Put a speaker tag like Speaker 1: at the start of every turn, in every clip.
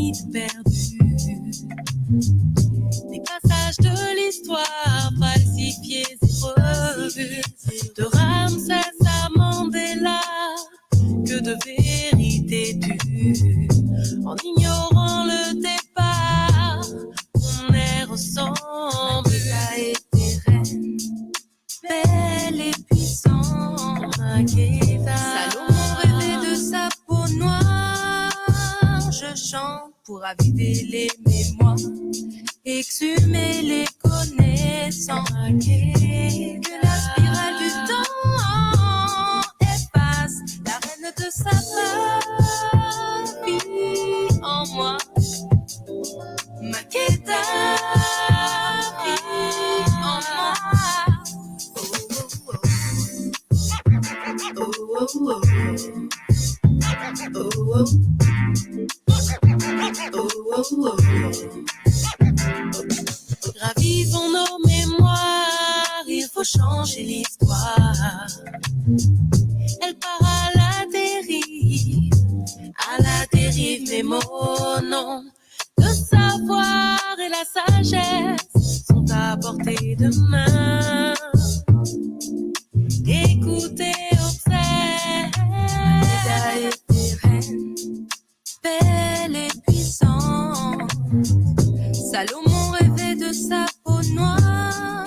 Speaker 1: mythes perdus, des passages de l'histoire falsifiés et revus, de Ramsès à Mandela, que de vérité dues, en ignorant le départ, on est ensemble. A été reine, belle et puissante, Salomon rêvait de sa peau noire. Je chante pour raviver les mémoires, exhumer les connaissances, que la spirale du temps efface la reine de sa vie en moi. Makeda en moi. Oh, oh, oh. Oh, oh. Oh, oh, oh. Gravissons nos mémoires, il faut changer l'histoire. Elle part à la dérive, mais mon nom. Le savoir et la sagesse sont à portée de main. Écoutez, observe. Makeda était reine, belle et puissante. Salomon rêvait de sa peau noire.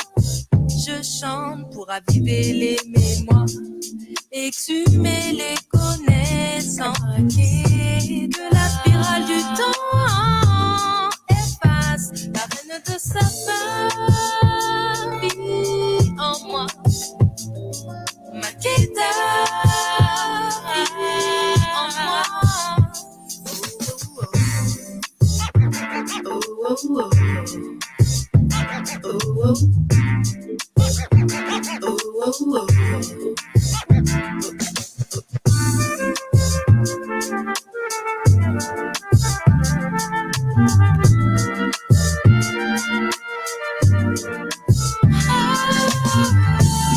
Speaker 1: Je chante pour raviver les mémoires, exhumer les connaissances, que la spirale du temps efface la reine de sa vie en moi. Makeda en moi. Oh, oh, oh. Oh, oh. Oh, oh, oh.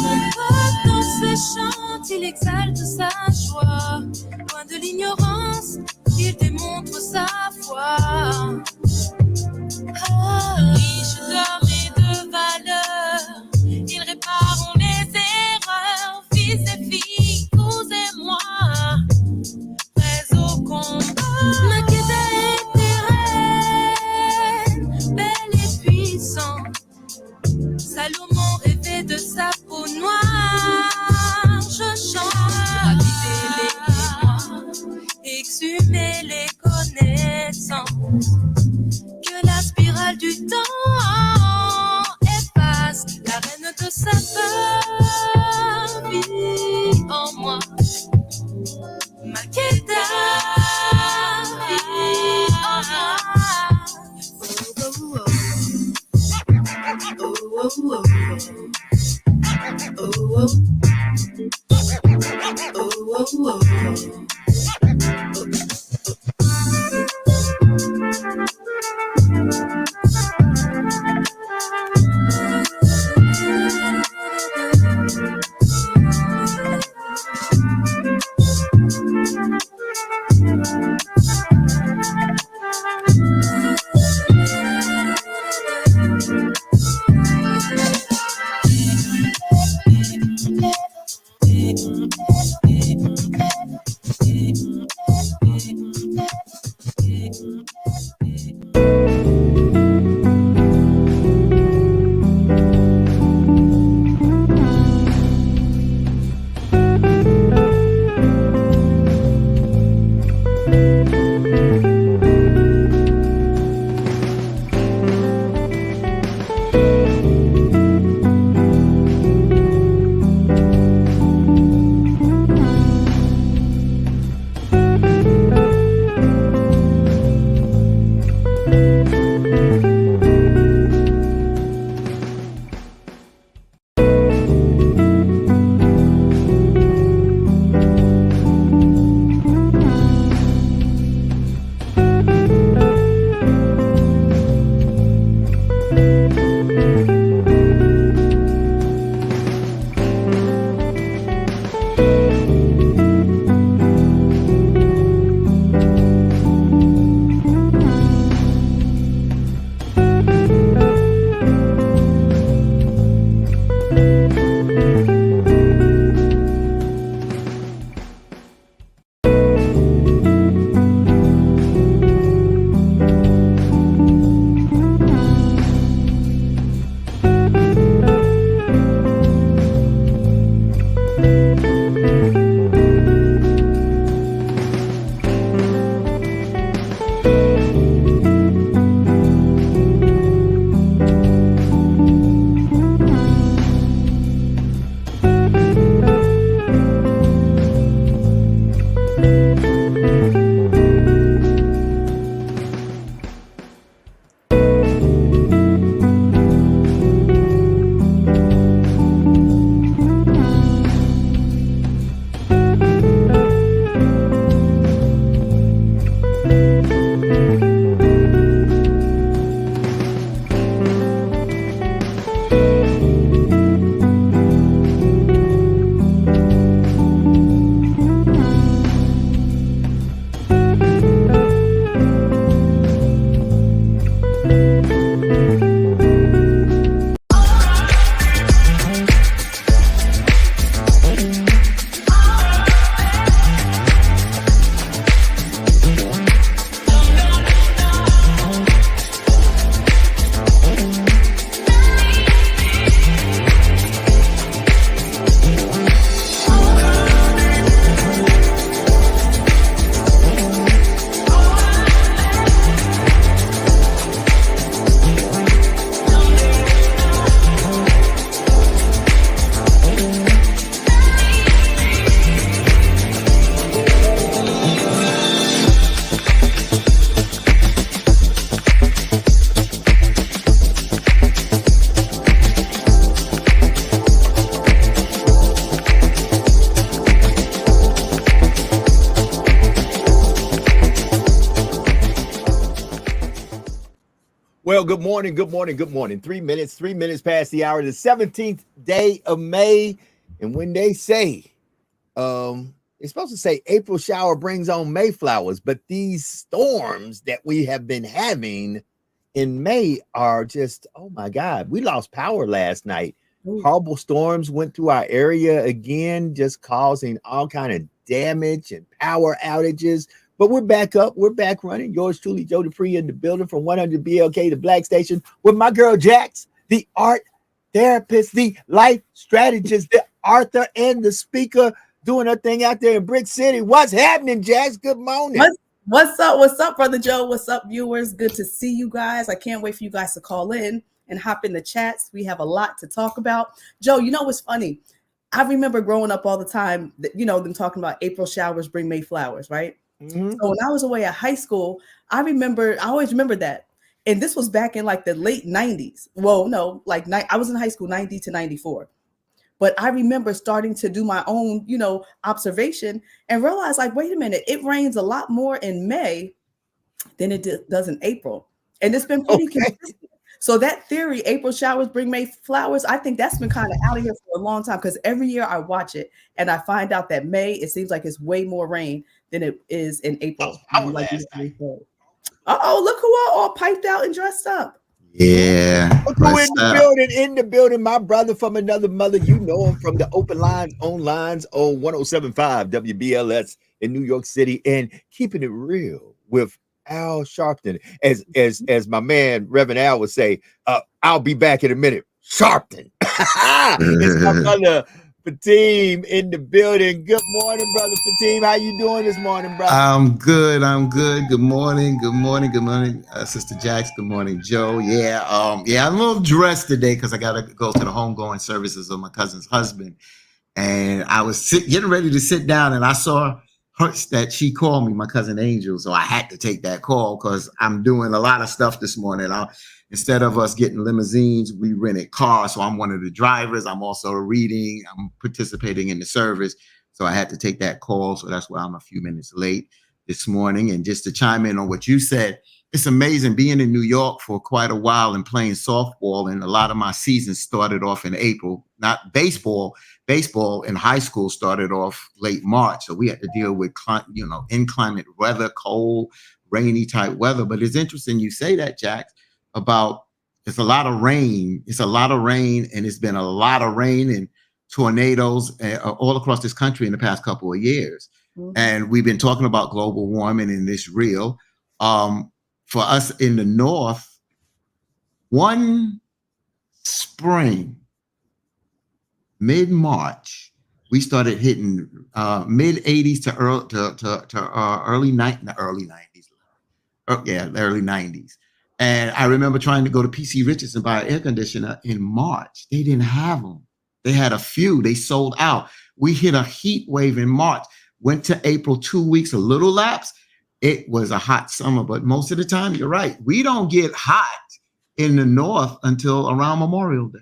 Speaker 1: Mon pote dans ses chants, il exalte sa joie. Loin de l'ignorance, il démontre sa foi. Riche d'or et de valeur, il répare les erreurs. Fils et filles, vous et moi, prêts au combat. Makeda était reine, belle et puissante. Salomon rêvait de sa peau noire. Je chante, raviver les mémoires, exhumer les connaissances, que la spirale du temps efface la reine de sa vie en moi. Makeda en moi. Oh, oh, oh. Oh, oh, oh. Oh, oh. Oh, oh, oh.
Speaker 2: Well, good morning, good morning, good morning. 3 minutes past the hour, the 17th day of May. And when they say, it's supposed to say April shower brings on Mayflowers, but these storms that we have been having in May are just, oh my God, we lost power last night. Ooh. Horrible storms went through our area again, just causing all kind of damage and power outages. But we're back up. We're back running. Yours truly, Joe Dupree, in the building from 100 BLK to Black Station with my girl Jax, the art therapist, the life strategist, the author, and the speaker doing her thing out there in Brick City. What's happening, Jax? Good morning.
Speaker 3: What's up? What's up, Brother Joe? What's up, viewers? Good to see you guys. I can't wait for you guys to call in and hop in the chats. We have a lot to talk about. Joe, you know what's funny? I remember growing up all the time, them talking about April showers bring May flowers, right? Mm-hmm. So when I was away at high school, I always remember that. And this was back in like the late 90s. Well, no, I was in high school 90 to 94. But I remember starting to do my own, observation and realize like, wait a minute, it rains a lot more in May than it does in April. And it's been pretty consistent. So that theory, April showers bring May flowers, I think that's been kind of out of here for a long time because every year I watch it and I find out that May, it seems like it's way more rain than it is in April.
Speaker 2: Oh,
Speaker 3: look who are all piped out and dressed up.
Speaker 2: Yeah. Look who in the building, my brother from another mother. You know him from the open lines on 107.5 WBLS in New York City and keeping it real with Al Sharpton, as my man Reverend Al would say, I'll be back in a minute. Sharpton. It's my brother Fatim in the building. Good morning, brother Fatim. How you doing this morning, brother?
Speaker 4: I'm good. Good morning. Sister Jax. Good morning, Joe. Yeah, I'm a little dressed today because I gotta go to the homegoing services of my cousin's husband, and I was getting ready to sit down, and I saw that she called me, my cousin Angel, so I had to take that call because I'm doing a lot of stuff this morning. Instead of us getting limousines, we rented cars, so I'm one of the drivers. I'm also reading. I'm participating in the service, so I had to take that call. So that's why I'm a few minutes late this morning. And just to chime in on what you said, it's amazing being in New York for quite a while and playing softball. And a lot of my seasons started off in April, not baseball. Baseball in high school started off late March. So we had to deal with, inclement weather, cold, rainy type weather. But it's interesting you say that, Jax, about it's a lot of rain. It's a lot of rain. And it's been a lot of rain and tornadoes all across this country in the past couple of years. Mm-hmm. And we've been talking about global warming and it's real. For us in the North, one spring, mid-March, we started hitting mid-80s to early 90s. And I remember trying to go to PC Richards and buy an air conditioner in March. They didn't have them. They had a few. They sold out. We hit a heat wave in March, went to April, 2 weeks, a little lapse. It was a hot summer, but most of the time, you're right. We don't get hot in the North until around Memorial Day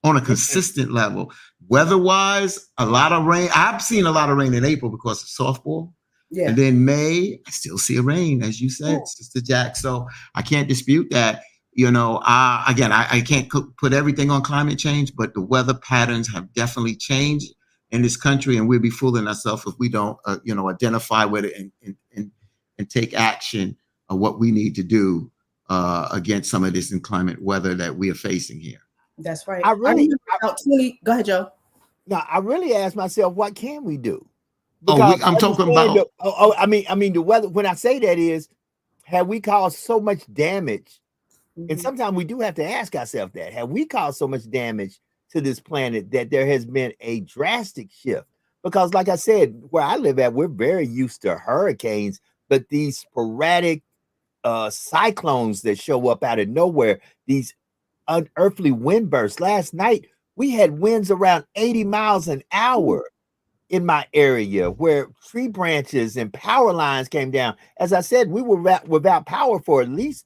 Speaker 4: on a consistent level. Weather-wise, a lot of rain. I've seen a lot of rain in April because of softball. Yeah. And then May, I still see a rain, as you said, Sister Jack. So I can't dispute that. I can't put everything on climate change, but the weather patterns have definitely changed in this country, and we'll be fooling ourselves if we don't, identify with it and take action of what we need to do against some of this inclement weather that we are facing here.
Speaker 3: That's right.
Speaker 2: I really-
Speaker 3: about 20. Go ahead, Joe.
Speaker 2: Now, I really asked myself, what can we do?
Speaker 4: I'm talking about.
Speaker 2: I mean, the weather. When I say that is, have we caused so much damage? And sometimes we do have to ask ourselves that: have we caused so much damage to this planet that there has been a drastic shift? Because, like I said, where I live at, we're very used to hurricanes, but these sporadic cyclones that show up out of nowhere, these unearthly wind bursts. Last night, we had winds around 80 miles an hour in my area, where tree branches and power lines came down. As I said, we were without power for at least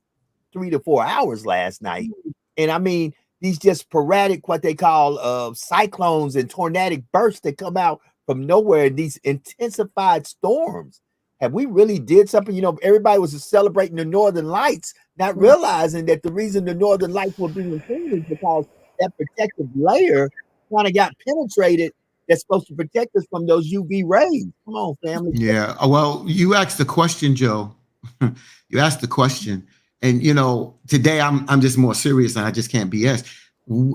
Speaker 2: 3 to 4 hours last night. And I mean, these just sporadic, what they call cyclones and tornadic bursts that come out from nowhere, these intensified storms. Have we really did something? You know, everybody was celebrating the Northern Lights, not realizing that the reason the Northern Lights were being seen is because that protective layer kind of got penetrated. That's supposed to protect us from those UV rays. Come on, family.
Speaker 4: Yeah. Well, you asked the question, Joe. You asked the question, and you know, today I'm just more serious, and I just can't BS.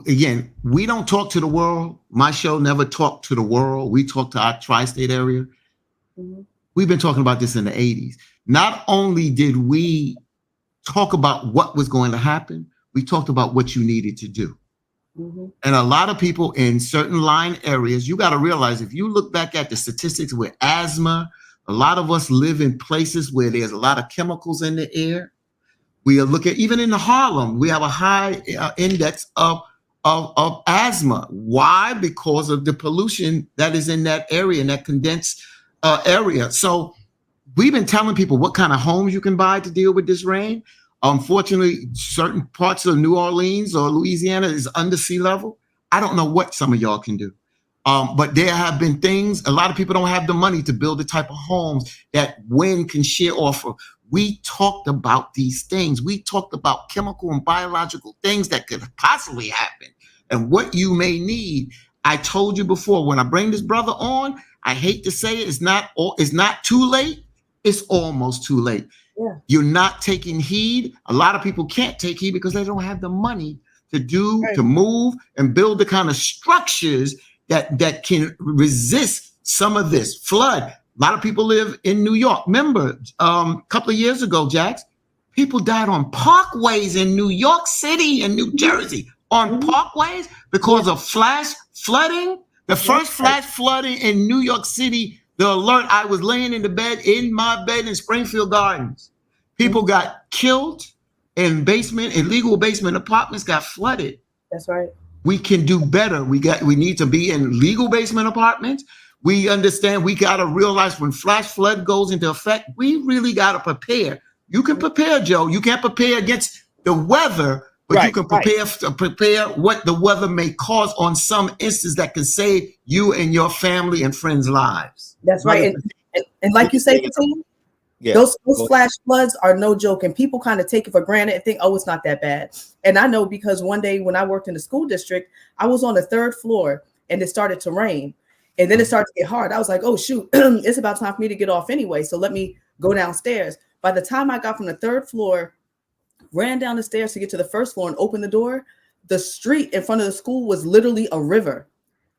Speaker 4: Again, we don't talk to the world. My show never talked to the world. We talk to our tri-state area. We've been talking about this in the 80s. Not only did we talk about what was going to happen, we talked about what you needed to do. And a lot of people in certain line areas, you got to realize, if you look back at the statistics with asthma, a lot of us live in places where there's a lot of chemicals in the air. We are looking, even in Harlem, we have a high index of asthma. Why? Because of the pollution that is in that area, in that condensed area. So we've been telling people what kind of homes you can buy to deal with this rain. Unfortunately, certain parts of New Orleans or Louisiana is under sea level. I don't know what some of y'all can do. But there have been things, a lot of people don't have the money to build the type of homes that wind can share off of. We talked about these things. We talked about chemical and biological things that could possibly happen and what you may need. I told you before, when I bring this brother on, I hate to say it, it's not too late. It's almost too late.
Speaker 3: Yeah.
Speaker 4: You're not taking heed. A lot of people can't take heed because they don't have the money to move and build the kind of structures that can resist some of this flood. A lot of people live in New York. Remember, a couple of years ago, Jax, people died on parkways in New York City and New Jersey on parkways because of flash flooding. The first flash flooding in New York City, the alert, I was laying in my bed in Springfield Gardens. People got killed in illegal basement apartments got flooded.
Speaker 3: That's right.
Speaker 4: We can do better. We need to be in legal basement apartments. We understand we got to realize when flash flood goes into effect, we really got to prepare. You can prepare, Joe. You can't prepare against the weather, but you can prepare what the weather may cause on some instance that can save you and your family and friends' lives.
Speaker 3: That's right. And like you say, those flash floods are no joke, and people kind of take it for granted and think, oh, it's not that bad. And I know because one day when I worked in the school district, I was on the 3rd floor and it started to rain. And then it started to get hard. I was like, oh, shoot, it's about time for me to get off anyway. So let me go downstairs. By the time I got from the 3rd floor, ran down the stairs to get to the 1st floor and opened the door, the street in front of the school was literally a river.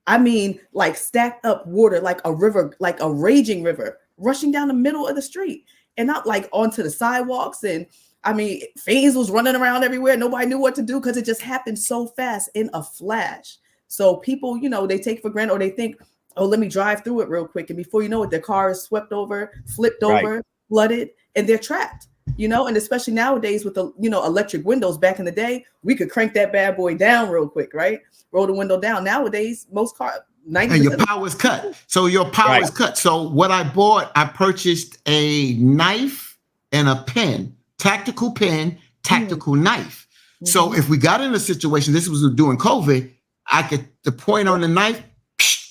Speaker 3: I mean, like stacked up water, like a river, like a raging river rushing down the middle of the street and not like onto the sidewalks. And I mean, fiends was running around everywhere. Nobody knew what to do because it just happened so fast in a flash. So people, you know, they take for granted, or they think, oh, let me drive through it real quick. And before you know it, their car is swept over, flipped over, flooded, and they're trapped, you know, and especially nowadays with the, you know, electric windows. Back in the day, we could crank that bad boy down real quick, right? Roll the window down. Nowadays, most cars, 90%.
Speaker 4: And your power is cut. So your power is cut. So what I bought, I purchased a knife and a pen, tactical pen, tactical knife. So if we got in a situation, this was during COVID, I could, the point on the knife,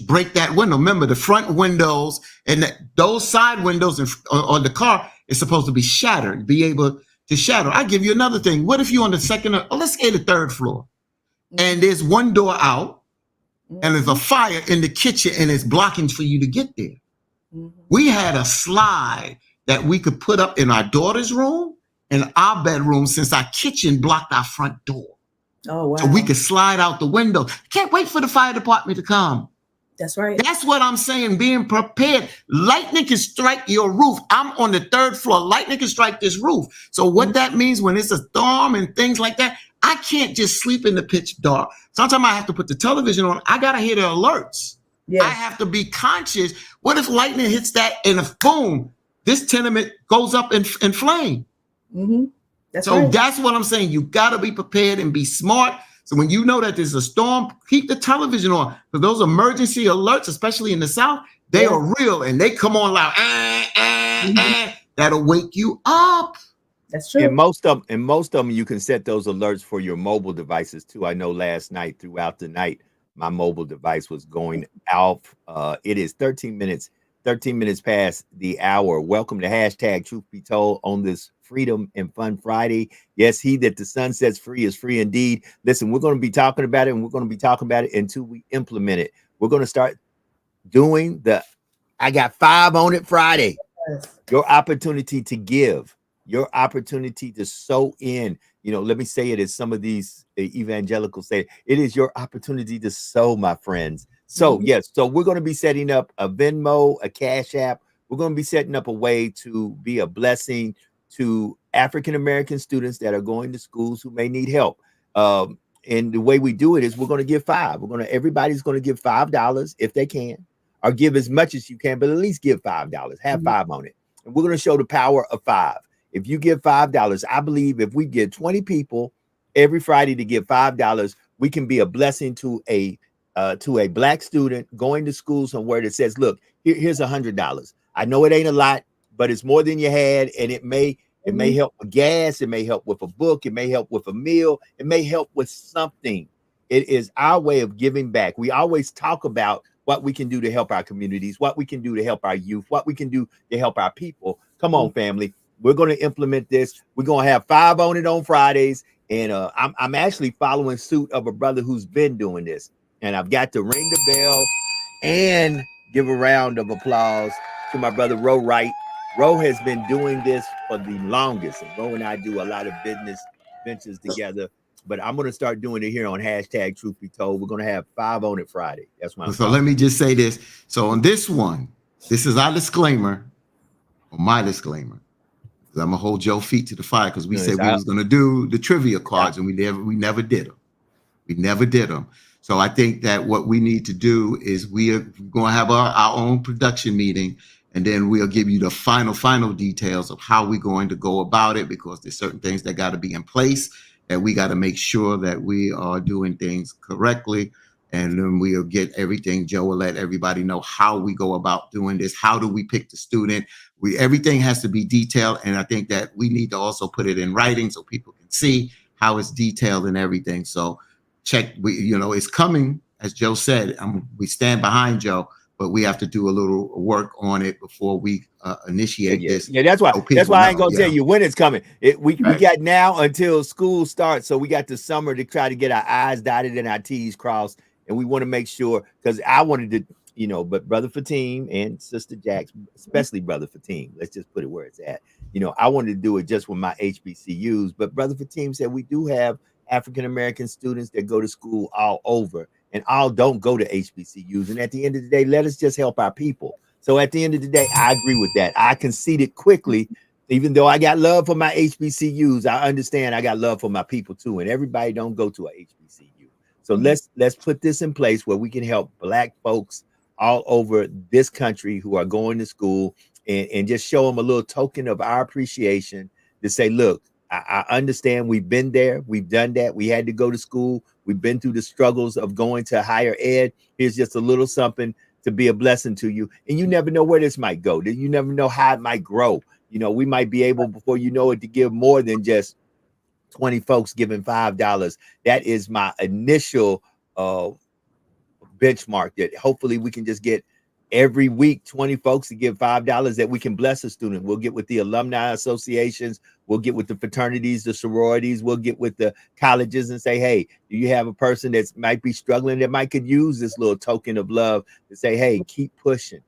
Speaker 4: break that window. Remember, the front windows and those side windows on the car is supposed to be shattered, be able to shatter. I give you another thing. What if you're on the 2nd, or let's say the 3rd floor, and there's one door out, and there's a fire in the kitchen, and it's blocking for you to get there? We had a slide that we could put up in our daughter's room in our bedroom since our kitchen blocked our front door.
Speaker 3: Oh, wow.
Speaker 4: So we could slide out the window. Can't wait for the fire department to come.
Speaker 3: That's right.
Speaker 4: That's what I'm saying, being prepared. Lightning can strike your roof. I'm on the 3rd floor. Lightning can strike this roof. So what that means when it's a storm and things like that, I can't just sleep in the pitch dark. Sometimes I have to put the television on. I got to hear the alerts.
Speaker 3: Yes.
Speaker 4: I have to be conscious. What if lightning hits that and if boom, this tenement goes up in flame?
Speaker 3: Mm-hmm. That's
Speaker 4: So
Speaker 3: right.
Speaker 4: that's what I'm saying. You got to be prepared and be smart. So when you know that there's a storm, keep the television on. Because those emergency alerts, especially in the South, they are real and they come on loud. That'll wake you up.
Speaker 3: That's true.
Speaker 2: And most of them, you can set those alerts for your mobile devices too. I know last night, throughout the night, my mobile device was going out. It is 13 minutes past the hour. Welcome to hashtag Truth Be Told on this Freedom and Fun Friday. Yes, he that the sun sets free is free indeed. Listen, we're going to be talking about it, and we're going to be talking about it until we implement it. We're going to start doing I got 5 on it Friday.
Speaker 3: Yes.
Speaker 2: Your opportunity to give, your opportunity to sow in. You know, let me say it as some of these evangelicals say, it is your opportunity to sow, my friends. So yes, so we're going to be setting up a Venmo, a Cash App. We're going to be setting up a way to be a blessing to African-American students that are going to schools who may need help. And the way we do it is we're going to give 5. Everybody's going to give $5 if they can, or give as much as you can, but at least give $5. Have 5 on it. And we're going to show the power of 5. If you give $5, I believe if we get 20 people every Friday to give $5, we can be a blessing to a Black student going to school somewhere that says, look, here's $100. I know it ain't a lot, but it's more than you had. And it may help with gas. It may help with a book. It may help with a meal. It may help with something. It is our way of giving back. We always talk about what we can do to help our communities, what we can do to help our youth, what we can do to help our people. Come on, family. We're going to implement this. We're going to have 5 on it on Fridays. And I'm actually following suit of a brother who's been doing this. And I've got to ring the bell and give a round of applause to my brother, Ro Wright. Ro has been doing this for the longest. And Ro and I do a lot of business ventures together. But I'm going to start doing it here on hashtag Truth Be Told. We're going to have 5 on it Friday. That's my.
Speaker 4: So let me just say this. So on this one, this is our disclaimer, or my disclaimer. I'm gonna hold Joe's feet to the fire because we said we was gonna do the trivia cards and we never did them. We never did them. So I think that what we need to do is we are going to have our own production meeting, and then we'll give you the final details of how we're going to go about it, because there's certain things that got to be in place, that we got to make sure that we are doing things correctly. And then we'll get everything. Joe will let everybody know how we go about doing this. How do we pick the student? Everything has to be detailed. And I think that we need to also put it in writing so people can see how it's detailed and everything. So it's coming, as Joe said. We stand behind Joe, but we have to do a little work on it before we initiate this.
Speaker 2: Yeah, that's why. That's why I ain't gonna tell you when it's coming. We got now until school starts, so we got the summer to try to get our I's dotted and our T's crossed. And we want to make sure, because I wanted to, but Brother Fatim and Sister Jax, especially Brother Fatim, let's just put it where it's at. I wanted to do it just with my HBCUs, but Brother Fatim said we do have African-American students that go to school all over, and all don't go to HBCUs. And at the end of the day, let us just help our people. So at the end of the day, I agree with that. I conceded quickly. Even though I got love for my HBCUs, I understand I got love for my people too. And everybody don't go to a HBCU. So let's put this in place where we can help Black folks all over this country who are going to school, and just show them a little token of our appreciation to say, look, I understand we've been there. We've done that. We had to go to school. We've been through the struggles of going to higher ed. Here's just a little something to be a blessing to you. And you never know where this might go. You never know how it might grow. We might be able, before you know it, to give more than just 20 folks giving $5. That is my initial benchmark, that hopefully we can just get every week 20 folks to give $5 that we can bless a student. We'll get with the alumni associations. We'll get with the fraternities, the sororities. We'll get with the colleges and say, hey, do you have a person that might be struggling that could use this little token of love to say, hey, keep pushing.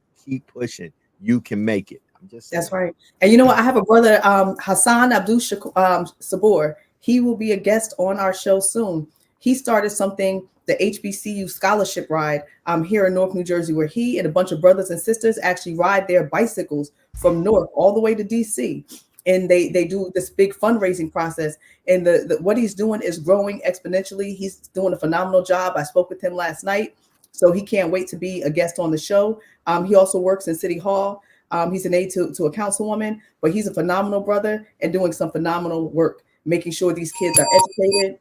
Speaker 2: You can make it. I'm just
Speaker 3: That's
Speaker 2: saying.
Speaker 3: right. And you know what? I have a brother, Hassan Abdul Sabor. He will be a guest on our show soon. He started something, the HBCU scholarship ride here in North New Jersey, where he and a bunch of brothers and sisters actually ride their bicycles from North all the way to DC. And they do this big fundraising process. And the what he's doing is growing exponentially. He's doing a phenomenal job. I spoke with him last night. So he can't wait to be a guest on the show. He also works in City Hall. He's an aide to a councilwoman, but he's a phenomenal brother and doing some phenomenal work, making sure these kids are educated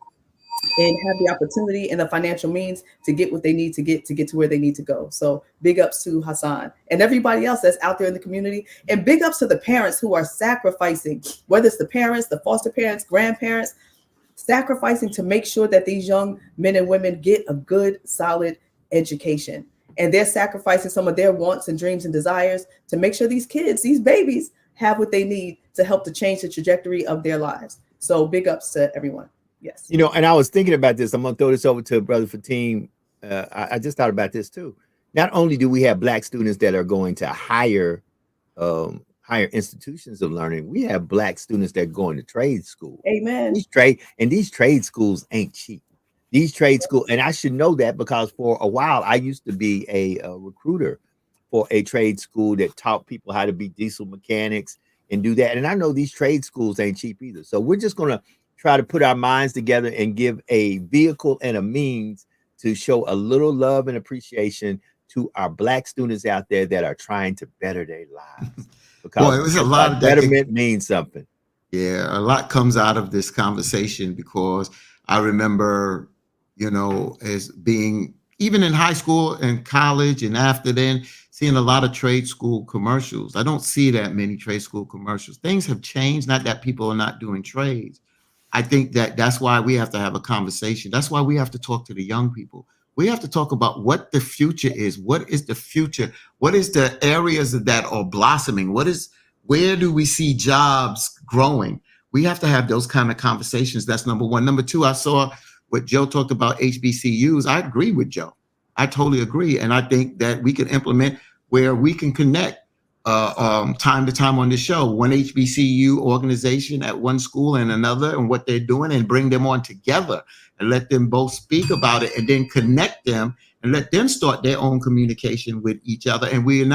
Speaker 3: and have the opportunity and the financial means to get what they need to get to where they need to go. So big ups to Hassan and everybody else that's out there in the community, and big ups to the parents who are sacrificing, whether it's the parents, the foster parents, grandparents, sacrificing to make sure that these young men and women get a good, solid education. And they're sacrificing some of their wants and dreams and desires to make sure these kids, these babies, have what they need to help to change the trajectory of their lives. So big ups to everyone. Yes.
Speaker 2: You know, and I was thinking about this. I'm going to throw this over to Brother Fatim. I just thought about this too. Not only do we have Black students that are going to higher institutions of learning, we have Black students that are going to trade school.
Speaker 3: Amen.
Speaker 2: These trade schools ain't cheap. These trade schools, and I should know that because for a while I used to be a recruiter for a trade school that taught people how to be diesel mechanics and do that. And I know these trade schools ain't cheap either. So we're just going to try to put our minds together and give a vehicle and a means to show a little love and appreciation to our Black students out there that are trying to better their lives. Because
Speaker 4: it was a lot of
Speaker 2: betterment means something.
Speaker 4: Yeah, a lot comes out of this conversation because I remember, you know, as being even in high school and college and after then, seeing a lot of trade school commercials. I don't see that many trade school commercials. Things have changed, not that people are not doing trades. I think that's why we have to have a conversation. That's why we have to talk to the young people. We have to talk about what the future is. What is the future? What is the areas that are blossoming? Where do we see jobs growing? We have to have those kind of conversations. That's number one. Number two, I saw what Joe talked about HBCUs. I agree with Joe. I totally agree. And I think that we can implement where we can connect time to time on the show, one HBCU organization at one school and another and what they're doing, and bring them on together and let them both speak about it and then connect them and let them start their own communication with each other. And we'll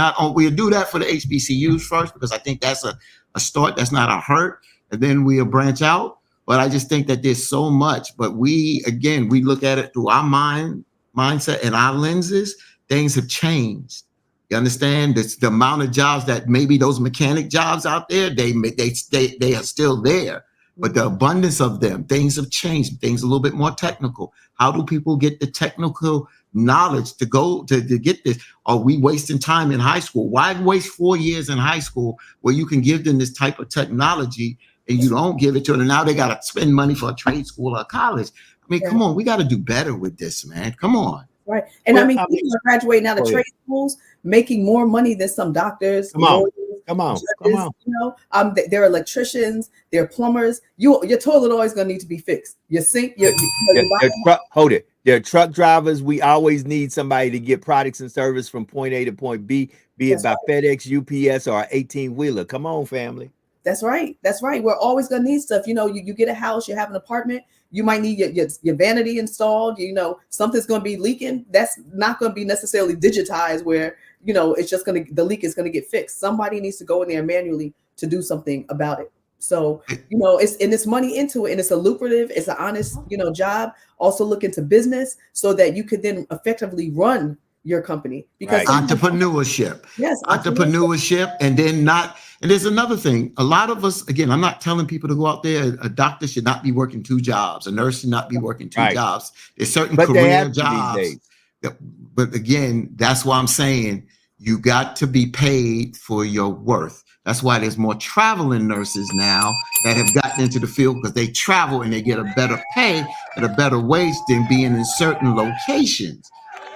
Speaker 4: do that for the HBCUs first, because I think that's a start. That's not a hurt. And then we'll branch out. But I just think that there's so much. But we look at it through our mindset and our lenses. Things have changed. You understand? The amount of jobs that maybe those mechanic jobs out there, they are still there. But the abundance of them, things have changed. Things a little bit more technical. How do people get the technical knowledge to go to get this? Are we wasting time in high school? Why waste 4 years in high school where you can give them this type of technology and you don't give it to them? And now they got to spend money for a trade school or college. I mean, come on, we got to do better with this, man. Come on.
Speaker 3: Right. And people are graduating out of trade schools, making more money than some doctors.
Speaker 2: Come on.
Speaker 3: Judges, you know, they're electricians, they're plumbers. Your toilet always gonna need to be fixed. Your sink,
Speaker 2: they're truck drivers. We always need somebody to get products and service from point A to point B, be it by FedEx, UPS, or 18-wheeler. Come on, family.
Speaker 3: That's right. That's right. We're always gonna need stuff. You know, you get a house, you have an apartment, you might need your vanity installed. You know, something's gonna be leaking. That's not gonna be necessarily digitized where, you know, it's just the leak is gonna get fixed. Somebody needs to go in there manually to do something about it. So, you know, it's money into it, and it's a lucrative, it's an honest, you know, job. Also look into business so that you could then effectively run your company, because
Speaker 4: entrepreneurship.
Speaker 3: Yes,
Speaker 4: entrepreneurship. And there's another thing. A lot of us, again, I'm not telling people to go out there. A doctor should not be working 2 jobs. A nurse should not be working 2 jobs. There's certain career jobs. But again, that's why I'm saying you got to be paid for your worth. That's why there's more traveling nurses now that have gotten into the field, because they travel and they get a better pay at a better wage than being in certain locations.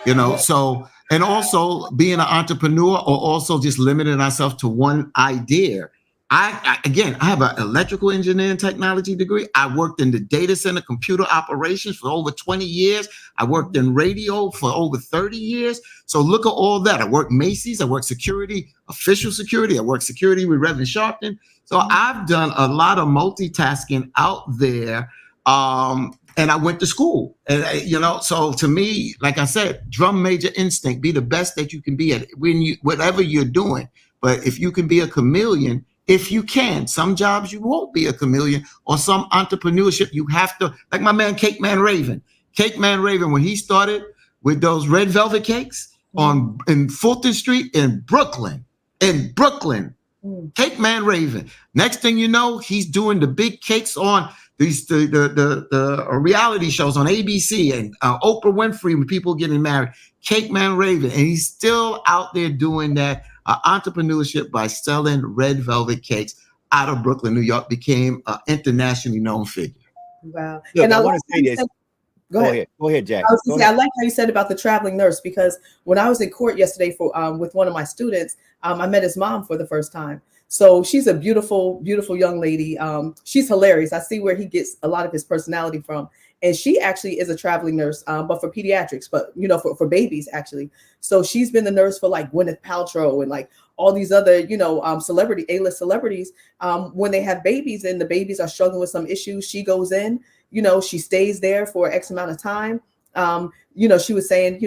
Speaker 4: You know, so, and also being an entrepreneur, or also just limiting ourselves to one idea I have an electrical engineering technology degree. I worked in the data center computer operations for over 20 years. I worked in radio for over 30 years. So look at all that. I worked Macy's. I worked security, official security. I worked security with Reverend Sharpton. So I've done a lot of multitasking out there. And I went to school, and so to me, like I said, drum major instinct, be the best that you can be at whatever you're doing. But if you can be a chameleon, if you can, some jobs you won't be a chameleon, or some entrepreneurship you have to, like my man Cake Man Raven, when he started with those red velvet cakes in Fulton Street in Brooklyn. Cake Man Raven. Next thing you know, he's doing the big cakes on the reality shows on ABC and Oprah Winfrey when people getting married. Cake Man Raven, and he's still out there doing that entrepreneurship by selling red velvet cakes out of Brooklyn, New York. Became an internationally known figure.
Speaker 3: Wow!
Speaker 2: Look,
Speaker 3: and
Speaker 2: I want to say this.
Speaker 3: Go ahead,
Speaker 2: Jack.
Speaker 3: I like how you said about the traveling nurse, because when I was in court yesterday for with one of my students, I met his mom for the first time. So she's a beautiful, beautiful young lady. She's hilarious. I see where he gets a lot of his personality from. And she actually is a traveling nurse, but for pediatrics, but for babies actually. So she's been the nurse for like Gwyneth Paltrow and like all these other, celebrity, A-list celebrities. When they have babies and the babies are struggling with some issues, she goes in, she stays there for X amount of time. She was saying,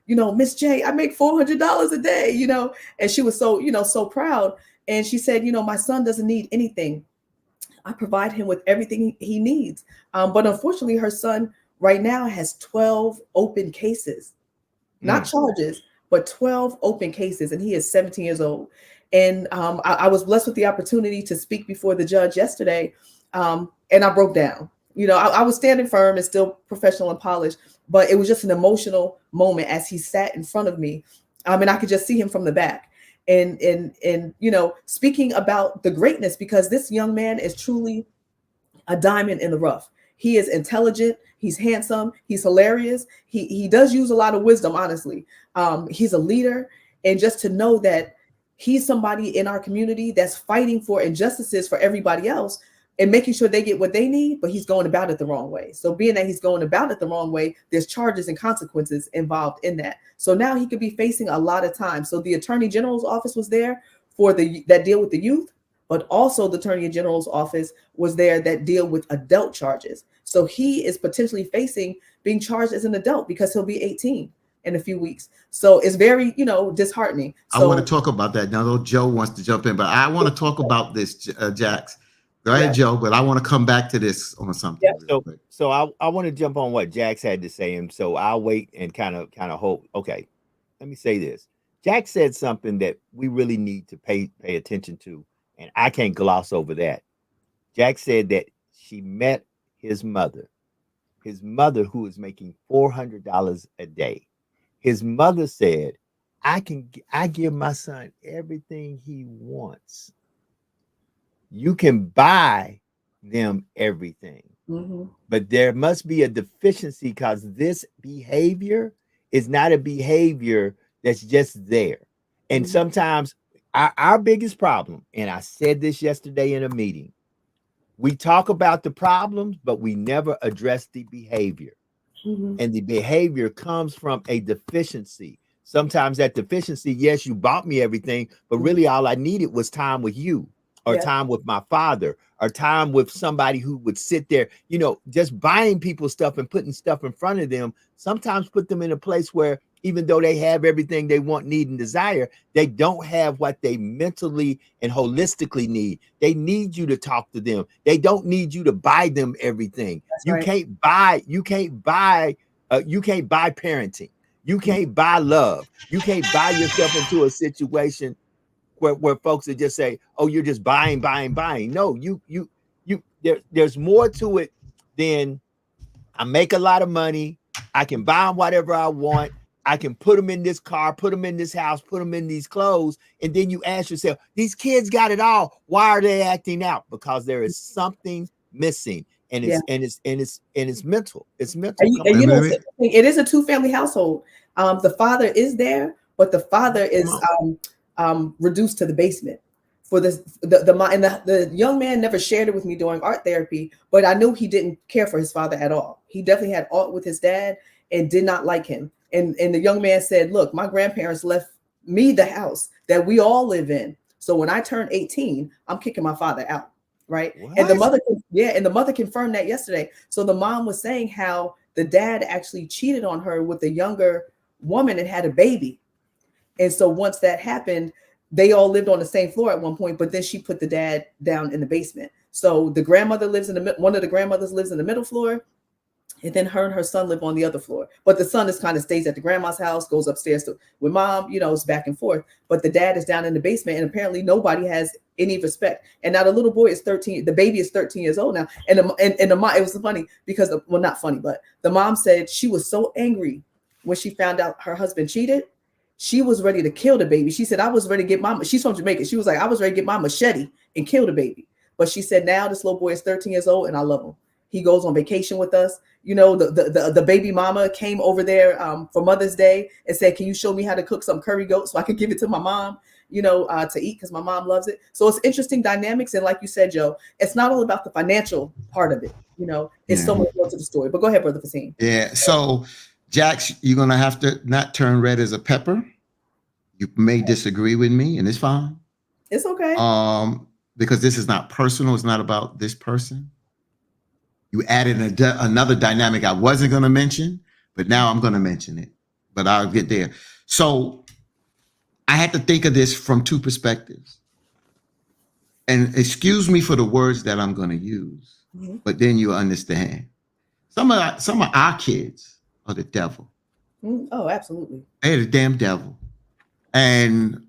Speaker 3: Miss J, I make $400 a day, and she was so, so proud. And she said, my son doesn't need anything. I provide him with everything he needs. But unfortunately, her son right now has 12 open cases, not charges, but 12 open cases. And he is 17 years old. And I was blessed with the opportunity to speak before the judge yesterday. And I broke down. I was standing firm and still professional and polished, but it was just an emotional moment as he sat in front of me. And I could just see him from the back. And speaking about the greatness, because this young man is truly a diamond in the rough. He is intelligent, he's handsome, he's hilarious. He does use a lot of wisdom, honestly. He's a leader, and just to know that he's somebody in our community that's fighting for injustices for everybody else and making sure they get what they need, but he's going about it the wrong way. So being that he's going about it the wrong way, there's charges and consequences involved in that. So now he could be facing a lot of time. So the Attorney General's office was there for that deal with the youth, but also the Attorney General's office was there that deal with adult charges. So he is potentially facing being charged as an adult because he'll be 18 in a few weeks. So it's very, disheartening. So,
Speaker 4: I want to talk about that. Now, though Joe wants to jump in, but I want to talk about this, Jax. Go ahead, Joe, but I want to come back to this on something.
Speaker 2: Yeah. So I want to jump on what Jax had to say, and so I'll wait and kind of hope. Okay, let me say this. Jax said something that we really need to pay attention to, and I can't gloss over that. Jax said that she met his mother who is making $400 a day. His mother said, I give my son everything he wants. You can buy them everything, but there must be a deficiency, because this behavior is not a behavior that's just there. And sometimes our biggest problem, and I said this yesterday in a meeting, we talk about the problems, but we never address the behavior. And the behavior comes from a deficiency. Sometimes that deficiency, yes, you bought me everything, but really all I needed was time with you. Or time with my father, or time with somebody who would sit there, just buying people stuff and putting stuff in front of them, sometimes put them in a place where even though they have everything they want, need, and desire, they don't have what they mentally and holistically need. They need you to talk to them. They don't need you to buy them everything. You can't buy parenting. You can't buy love. You can't buy yourself into a situation where folks would just say, oh, you're just buying. No, there's more to it than I make a lot of money. I can buy them whatever I want. I can put them in this car, put them in this house, put them in these clothes. And then you ask yourself, these kids got it all. Why are they acting out? Because there is something missing. And it's mental. It's mental.
Speaker 3: It is a 2-family household. The father is there, but the father is reduced to the basement for this. The young man never shared it with me during art therapy, but I knew he didn't care for his father at all. He definitely had art with his dad and did not like him. And the young man said, look, my grandparents left me the house that we all live in. So when I turn 18, I'm kicking my father out. Right.
Speaker 2: What?
Speaker 3: And the mother confirmed that yesterday. So the mom was saying how the dad actually cheated on her with a younger woman and had a baby. And so once that happened, they all lived on the same floor at one point, but then she put the dad down in the basement. So the grandmother lives one of the grandmothers lives in the middle floor. And then her and her son live on the other floor. But the son kind of stays at the grandma's house, goes upstairs with mom, it's back and forth. But the dad is down in the basement, and apparently nobody has any respect. And now the little boy is 13. The baby is 13 years old now. And the mom, it was funny because, well, not funny, but the mom said she was so angry when she found out her husband cheated. She was ready to kill the baby. She said, I was ready to get she's from Jamaica. She was like, I was ready to get my machete and kill the baby. But she said, now this little boy is 13 years old and I love him. He goes on vacation with us. The baby mama came over there for Mother's Day and said, can you show me how to cook some curry goat so I can give it to my mom, to eat because my mom loves it. So it's interesting dynamics. And like you said, Joe, it's not all about the financial part of it. It's so much more to the story. But go ahead, Brother Fatim.
Speaker 4: Yeah. So, Jax, you're going to have to not turn red as a pepper. You may disagree with me, and it's fine.
Speaker 3: It's okay.
Speaker 4: Because this is not personal. It's not about this person. You added another dynamic I wasn't going to mention, but now I'm going to mention it, but I'll get there. So I had to think of this from two perspectives. And excuse me for the words that I'm going to use, but then you understand. Some of our kids are the devil.
Speaker 3: Oh, absolutely.
Speaker 4: They're the damn devil. And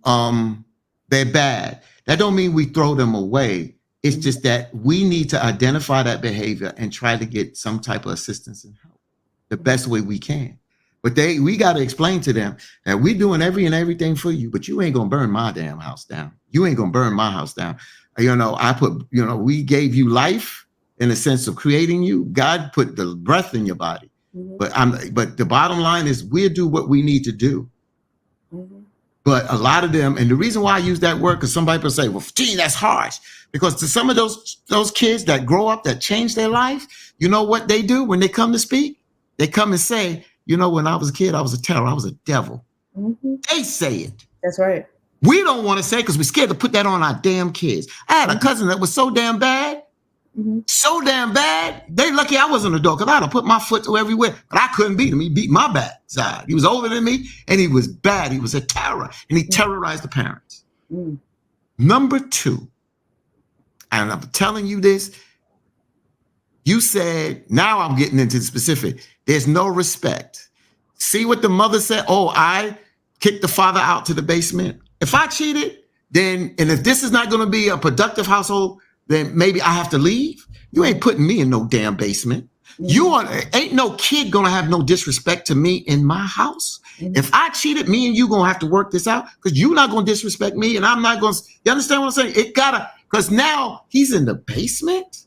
Speaker 4: they're bad. That don't mean we throw them away. It's just that we need to identify that behavior and try to get some type of assistance and help the best way we can. But we got to explain to them that we're doing everything for you, but you ain't going to burn my damn house down. You ain't going to burn my house down. We gave you life in the sense of creating you. God put the breath in your body. But the bottom line is we'll do what we need to do. But a lot of them, and the reason why I use that word, because somebody will say, well, gee, that's harsh. Because to some of those kids that grow up, that change their life, you know what they do when they come to speak? They come and say, when I was a kid, I was a terror. I was a devil. They say it.
Speaker 3: That's right.
Speaker 4: We don't want to say it because we're scared to put that on our damn kids. I had a cousin that was so damn bad. So damn bad. They lucky I wasn't an adult because I'd have put my foot everywhere, but I couldn't beat him. He beat my backside. He was older than me and he was bad. He was a terror and he terrorized the parents. Number two, and I'm telling you this, you said, now I'm getting into the specific. There's no respect. See what the mother said? Oh, I kicked the father out to the basement. If I cheated, and if this is not going to be a productive household, then maybe I have to leave. You ain't putting me in no damn basement. Ain't no kid gonna have no disrespect to me in my house. If I cheated, me and you gonna have to work this out because you're not gonna disrespect me and I'm not gonna, you understand what I'm saying? Because now he's in the basement.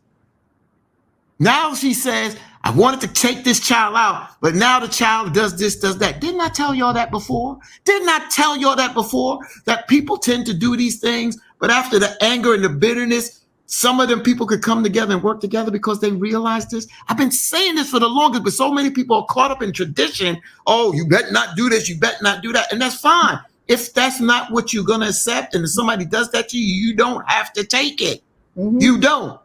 Speaker 4: Now she says, I wanted to take this child out, but now the child does this, does that. Didn't I tell y'all that before? Didn't I tell y'all that before? That people tend to do these things, but after the anger and the bitterness, some of them people could come together and work together because they realize this. I've been saying this for the longest, but so many people are caught up in tradition. Oh, you better not do this. You better not do that. And that's fine. If that's not what you're going to accept and if somebody does that to you, you don't have to take it. You don't.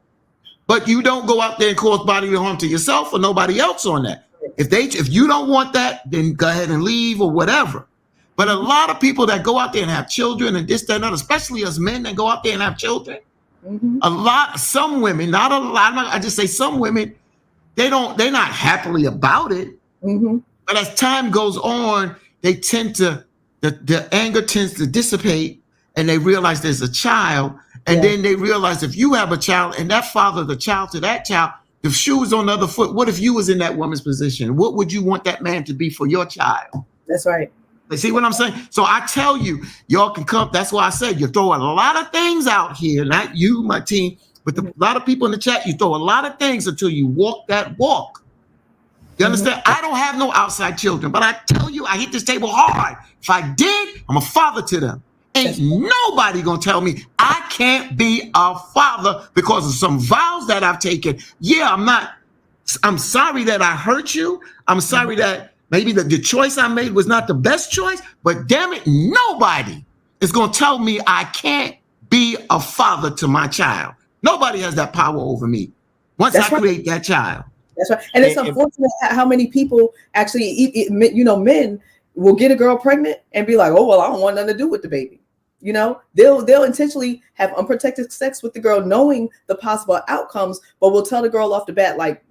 Speaker 4: But you don't go out there and cause bodily harm to yourself or nobody else on that. If you don't want that, then go ahead and leave or whatever. But a lot of people that go out there and have children and this, that, and that, especially as men that go out there and have children, some women, not a lot, I just say some women, they're not happily about it. But as time goes on, they tend to, the anger tends to dissipate and they realize there's a child. And then they realize if you have a child and that father, the child to that child, the shoe is on the other foot. What if you was in that woman's position? What would you want that man to be for your child?
Speaker 3: That's right.
Speaker 4: You see what I'm saying? So I tell you, y'all can come. That's why I said you throw a lot of things out here, not you, my team, but a lot of people in the chat, you throw a lot of things until you walk that walk. You understand? I don't have no outside children, but I tell you, I hit this table hard. If I did, I'm a father to them. Ain't nobody gonna tell me I can't be a father because of some vows that I've taken. Yeah, I'm sorry that I hurt you. I'm sorry that maybe the choice I made was not the best choice, but damn it, nobody is gonna tell me I can't be a father to my child. Nobody has that power over me once I create that child.
Speaker 3: That's right. And it's unfortunate how many people actually, men will get a girl pregnant and be like, oh, well, I don't want nothing to do with the baby. They'll intentionally have unprotected sex with the girl, knowing the possible outcomes, but will tell the girl off the bat, like,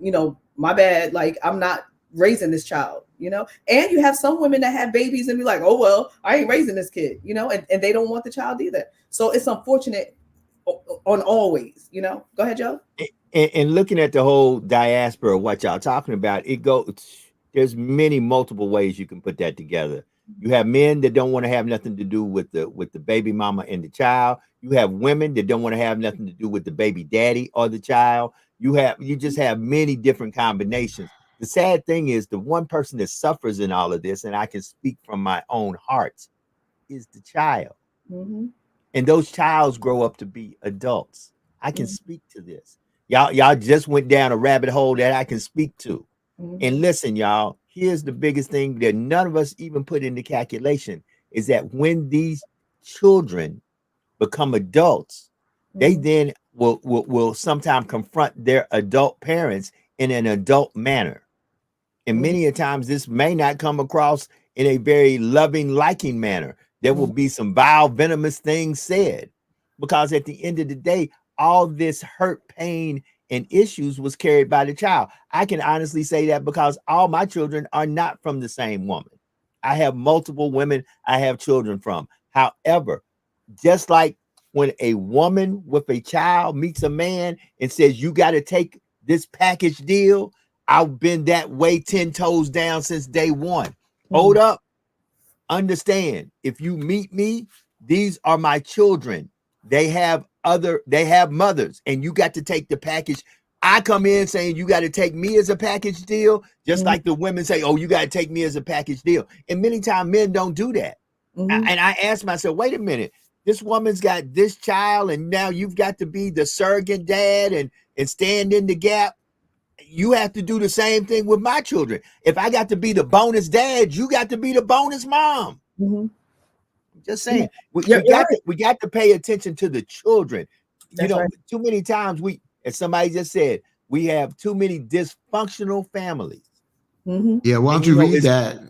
Speaker 3: my bad, like, I'm not raising this child, and you have some women that have babies and be like, oh, well, I ain't raising this kid, and they don't want the child either. So it's unfortunate on always, Go ahead, Joe.
Speaker 2: And looking at the whole diaspora, what y'all talking about, there's multiple ways you can put that together. You have men that don't want to have nothing to do with the baby mama and the child. You have women that don't want to have nothing to do with the baby daddy or the child. You just have many different combinations. The sad thing is the one person that suffers in all of this, and I can speak from my own heart, is the child. Mm-hmm. And those childs grow up to be adults. I can speak to this. Y'all just went down a rabbit hole that I can speak to. Mm-hmm. And listen, y'all, here's the biggest thing that none of us even put in the calculation is that when these children become adults, they then will sometimes confront their adult parents in an adult manner. And many a times this may not come across in a very loving, liking manner. There will be some vile, venomous things said, because at the end of the day, all this hurt, pain, and issues was carried by the child. I can honestly say that because all my children are not from the same woman. I have multiple women I have children from. However, just like when a woman with a child meets a man and says, you got to take this package deal, I've been that way 10 toes down since day one. Hold up. Understand, if you meet me, these are my children. They have mothers, and you got to take the package. I come in saying you got to take me as a package deal, just like the women say, oh, you got to take me as a package deal. And many times men don't do that. And I ask myself, wait a minute, this woman's got this child, and now you've got to be the surrogate dad and stand in the gap. You have to do the same thing with my children. If I got to be the bonus dad, you got to be the bonus mom. Just saying, we got to pay attention to the children. That's right. Too many times as somebody just said, we have too many dysfunctional families.
Speaker 4: Yeah, why don't you read that?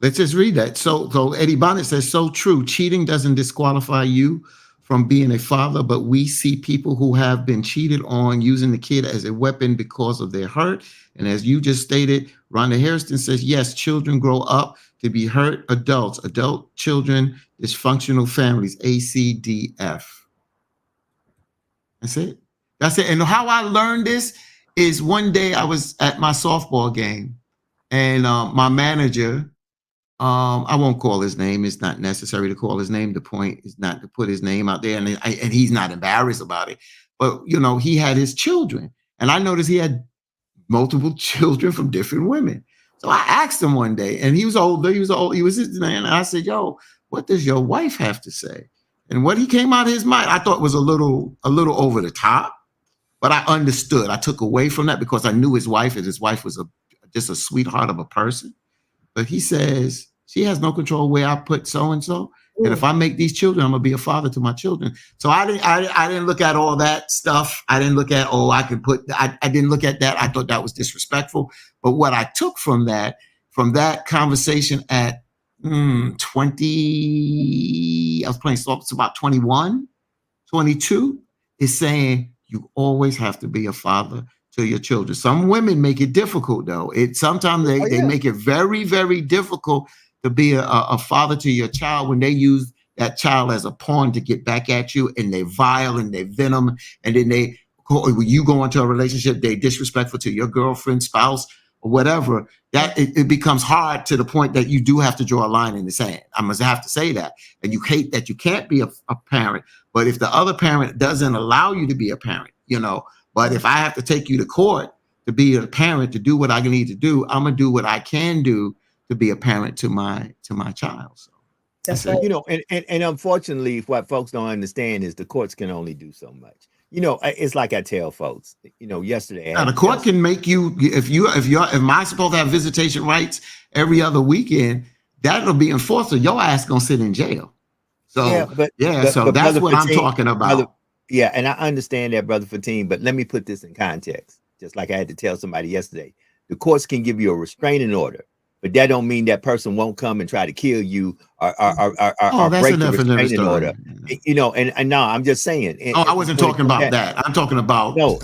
Speaker 4: Let's just read that. So Eddie Bonnet says, so true. Cheating doesn't disqualify you from being a father, but we see people who have been cheated on using the kid as a weapon because of their hurt. And as you just stated, Rhonda Hairston says, yes, children grow up to be hurt adults, adult children, dysfunctional families, ACDF. That's it. That's it. And how I learned this is one day I was at my softball game and my manager, I won't call his name. It's not necessary to call his name. The point is not to put his name out there, and he's not embarrassed about it. But he had his children, and I noticed he had multiple children from different women. So I asked him one day, and he was older. He was his man, and I said, "Yo, what does your wife have to say?" And what he came out of his mind, I thought was a little over the top, but I understood. I took away from that because I knew his wife, and his wife was just a sweetheart of a person. But he says, she has no control where I put so-and-so. And if I make these children, I'm going to be a father to my children. So I didn't look at all that stuff. I didn't look at, I didn't look at that. I thought that was disrespectful. But what I took from that conversation at 20, I was playing softball, about 21, 22, is saying you always have to be a father to your children. Some women make it difficult, though. Sometimes they make it very, very difficult to be a father to your child when they use that child as a pawn to get back at you, and they vile and they venom, and then when you go into a relationship, they disrespectful to your girlfriend, spouse, or whatever. That it becomes hard to the point that you do have to draw a line in the sand. I must have to say that. And you hate that you can't be a parent, but if the other parent doesn't allow you to be a parent, but if I have to take you to court to be a parent, to do what I need to do, I'm gonna do what I can do to be a parent to my child. So.
Speaker 3: That's
Speaker 4: it.
Speaker 3: right.
Speaker 2: You know, and unfortunately, what folks don't understand is the courts can only do so much. You know, it's like I tell folks. You know, yesterday I
Speaker 4: Now,
Speaker 2: had
Speaker 4: the
Speaker 2: to
Speaker 4: court
Speaker 2: tell
Speaker 4: can make you if am I supposed to have visitation rights every other weekend? That'll be enforced. So your ass gonna sit in jail. So
Speaker 2: yeah,
Speaker 4: so
Speaker 2: but
Speaker 4: that's
Speaker 2: brother
Speaker 4: what I'm
Speaker 2: Fatim,
Speaker 4: talking
Speaker 2: brother,
Speaker 4: about.
Speaker 2: yeah, and I understand that, brother Fatim. But let me put this in context. Just like I had to tell somebody yesterday, the courts can give you a restraining order, but that don't mean that person won't come and try to kill you or
Speaker 4: That's
Speaker 2: break the
Speaker 4: enough another
Speaker 2: restraining
Speaker 4: story.
Speaker 2: order. You know, and no, I'm just saying.
Speaker 4: I wasn't
Speaker 2: when it
Speaker 4: talking
Speaker 2: comes
Speaker 4: about
Speaker 2: down-
Speaker 4: that. I'm talking about
Speaker 2: no,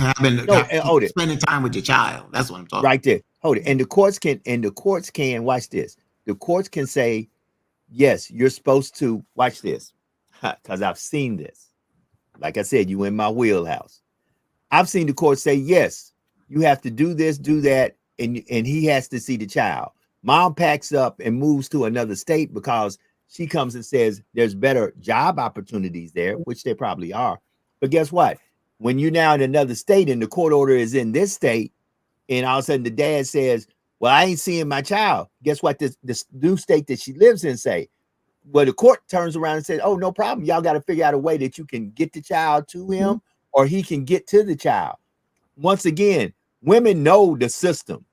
Speaker 2: hold it
Speaker 4: spending time with your child. That's what I'm talking
Speaker 2: right there. Hold it. And the courts can watch this. The courts can say, yes, you're supposed to watch this, because I've seen this. Like I said, you in my wheelhouse. I've seen the court say, yes, you have to do this, do that, and he has to see the child. Mom packs up and moves to another state because she comes and says there's better job opportunities there, which there probably are. But guess what? When you're now in another state and the court order is in this state, and all of a sudden the dad says, well, I ain't seeing my child. Guess what? This new state that she lives in say, well, the court turns around and says, oh, no problem. Y'all got to figure out a way that you can get the child to him or he can get to the child. Once again, women know the system.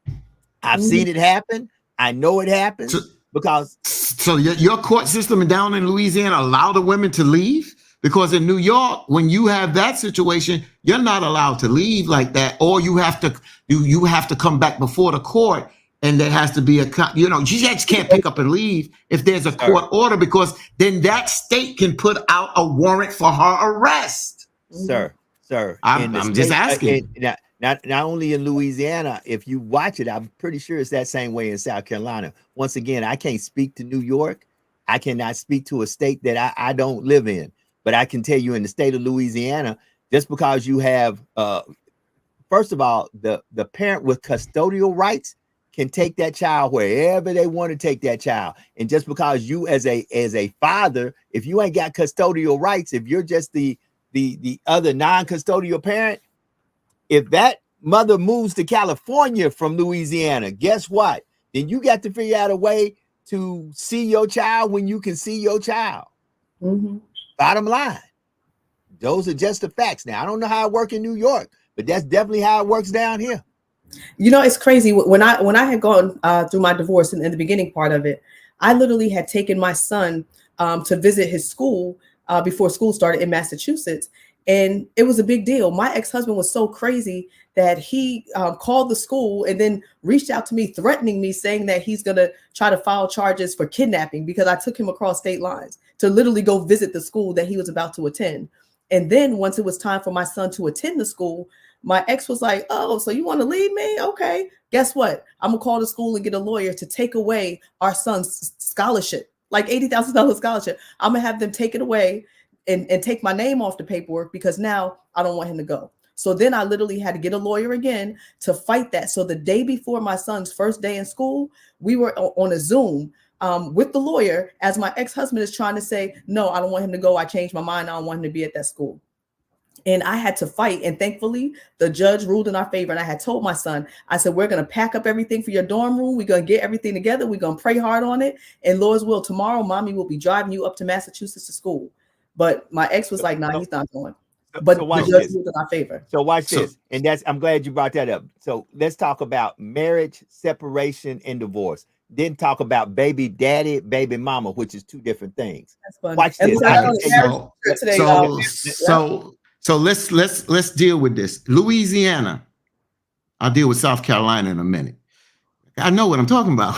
Speaker 2: I've seen it happen. I know it happens because.
Speaker 4: So your court system down in Louisiana allow the women to leave? Because in New York, when you have that situation, you're not allowed to leave like that, or you have to come back before the court. And there has to be you just can't pick up and leave if there's a court order, because then that state can put out a warrant for her arrest.
Speaker 2: Sir,
Speaker 4: I'm just asking.
Speaker 2: Not only in Louisiana, if you watch it, I'm pretty sure it's that same way in South Carolina. Once again, I can't speak to New York. I cannot speak to a state that I don't live in. But I can tell you in the state of Louisiana, just because you have, first of all, the parent with custodial rights can take that child wherever they want to take that child. And just because you as a father, if you ain't got custodial rights, if you're just the other non-custodial parent, if that mother moves to California from Louisiana, guess what? Then you got to figure out a way to see your child when you can see your child. Bottom line, those are just the facts. Now, I don't know how it works in New York, but that's definitely how it works down here.
Speaker 3: You know, it's crazy. When I had gone through my divorce in the beginning part of it, I literally had taken my son to visit his school before school started in Massachusetts. And it was a big deal. My ex-husband was so crazy that he called the school and then reached out to me, threatening me, saying that he's going to try to file charges for kidnapping because I took him across state lines to literally go visit the school that he was about to attend. And then once it was time for my son to attend the school, my ex was like, oh, so you want to leave me? Okay. Guess what? I'm going to call the school and get a lawyer to take away our son's scholarship, like $80,000 scholarship. I'm going to have them take it away and take my name off the paperwork because now I don't want him to go. So then I literally had to get a lawyer again to fight that. So the day before my son's first day in school, we were on a Zoom with the lawyer as my ex-husband is trying to say, no, I don't want him to go. I changed my mind. I don't want him to be at that school. And I had to fight. And thankfully, the judge ruled in our favor. And I had told my son, I said, we're going to pack up everything for your dorm room. We're going to get everything together. We're going to pray hard on it. And Lord's will, tomorrow, mommy will be driving you up to Massachusetts to school. But my ex was like, nah, he's not going. But
Speaker 2: so
Speaker 3: the judge ruled in our favor.
Speaker 2: So watch this. And I'm glad you brought that up. So let's talk about marriage, separation, and divorce. Then talk about baby daddy, baby mama, which is two different things. That's funny. Watch this.
Speaker 4: So let's deal with this. Louisiana. I'll deal with South Carolina in a minute. I know what I'm talking about.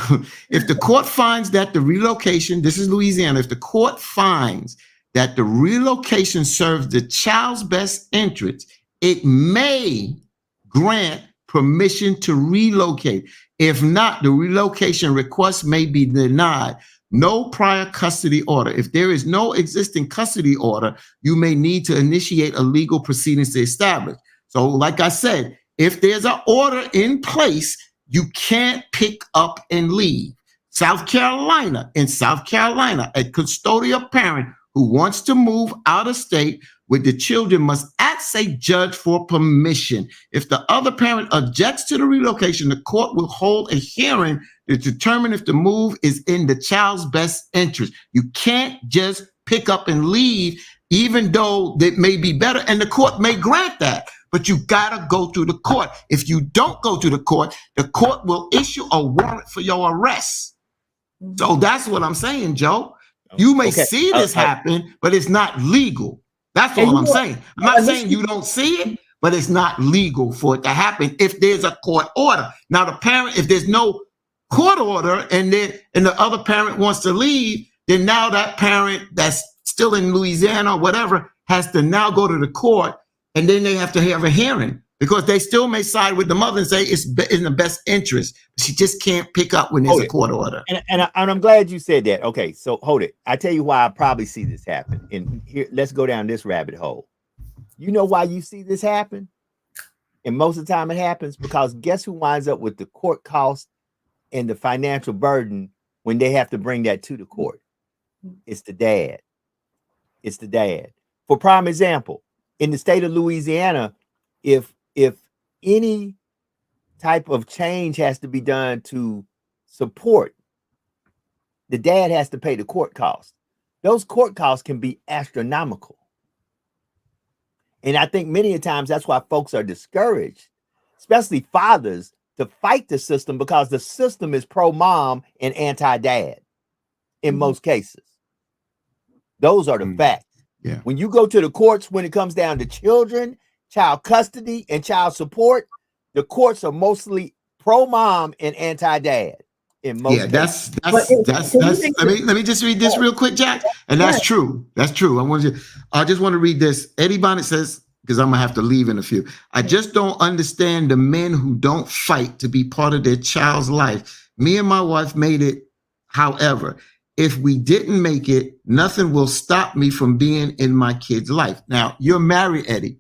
Speaker 4: If the court finds that the relocation, this is Louisiana, if the court finds that the relocation serves the child's best interest, it may grant permission to relocate. If not, the relocation request may be denied. No prior custody order. If there is no existing custody order, you may need to initiate a legal proceedings to establish. So like I said, if there's an order in place, you can't pick up and leave. In South Carolina, a custodial parent who wants to move out of state with the children must act asks a judge for permission. If the other parent objects to the relocation, the court will hold a hearing to determine if the move is in the child's best interest. You can't just pick up and leave, even though it may be better, and the court may grant that. But you gotta go through the court. If you don't go to the court will issue a warrant for your arrest. So that's what I'm saying, Joe. You may see this happen, but it's not legal. That's all I'm saying. I'm not saying you don't see it, but it's not legal for it to happen if there's a court order. Now, the parent, if there's no court order and the other parent wants to leave, then now that parent that's still in Louisiana or whatever has to now go to the court, and then they have to have a hearing because they still may side with the mother and say it's in the best interest. She just can't pick up when there's a court order.
Speaker 2: And I'm glad you said that. Okay, so hold it. I tell you why I probably see this happen. And here, let's go down this rabbit hole. You know why you see this happen? And most of the time it happens because guess who winds up with the court cost and the financial burden when they have to bring that to the court? It's the dad. It's the dad. For prime example, in the state of Louisiana, if any type of change has to be done to support, the dad has to pay the court costs. Those court costs can be astronomical. And I think many times that's why folks are discouraged, especially fathers, to fight the system because the system is pro-mom and anti-dad in most cases. Those are the facts.
Speaker 4: Yeah.
Speaker 2: When you go to the courts, when it comes down to children, child custody, and child support, the courts are mostly pro-mom and anti-dad in most cases.
Speaker 4: That's let me just read this real quick, Jack. And that's true. That's true. I just want to read this. Eddie Bonnet says, because I'm gonna have to leave in a few. I just don't understand the men who don't fight to be part of their child's life. Me and my wife made it. However, if we didn't make it, nothing will stop me from being in my kid's life. Now, you're married, Eddie.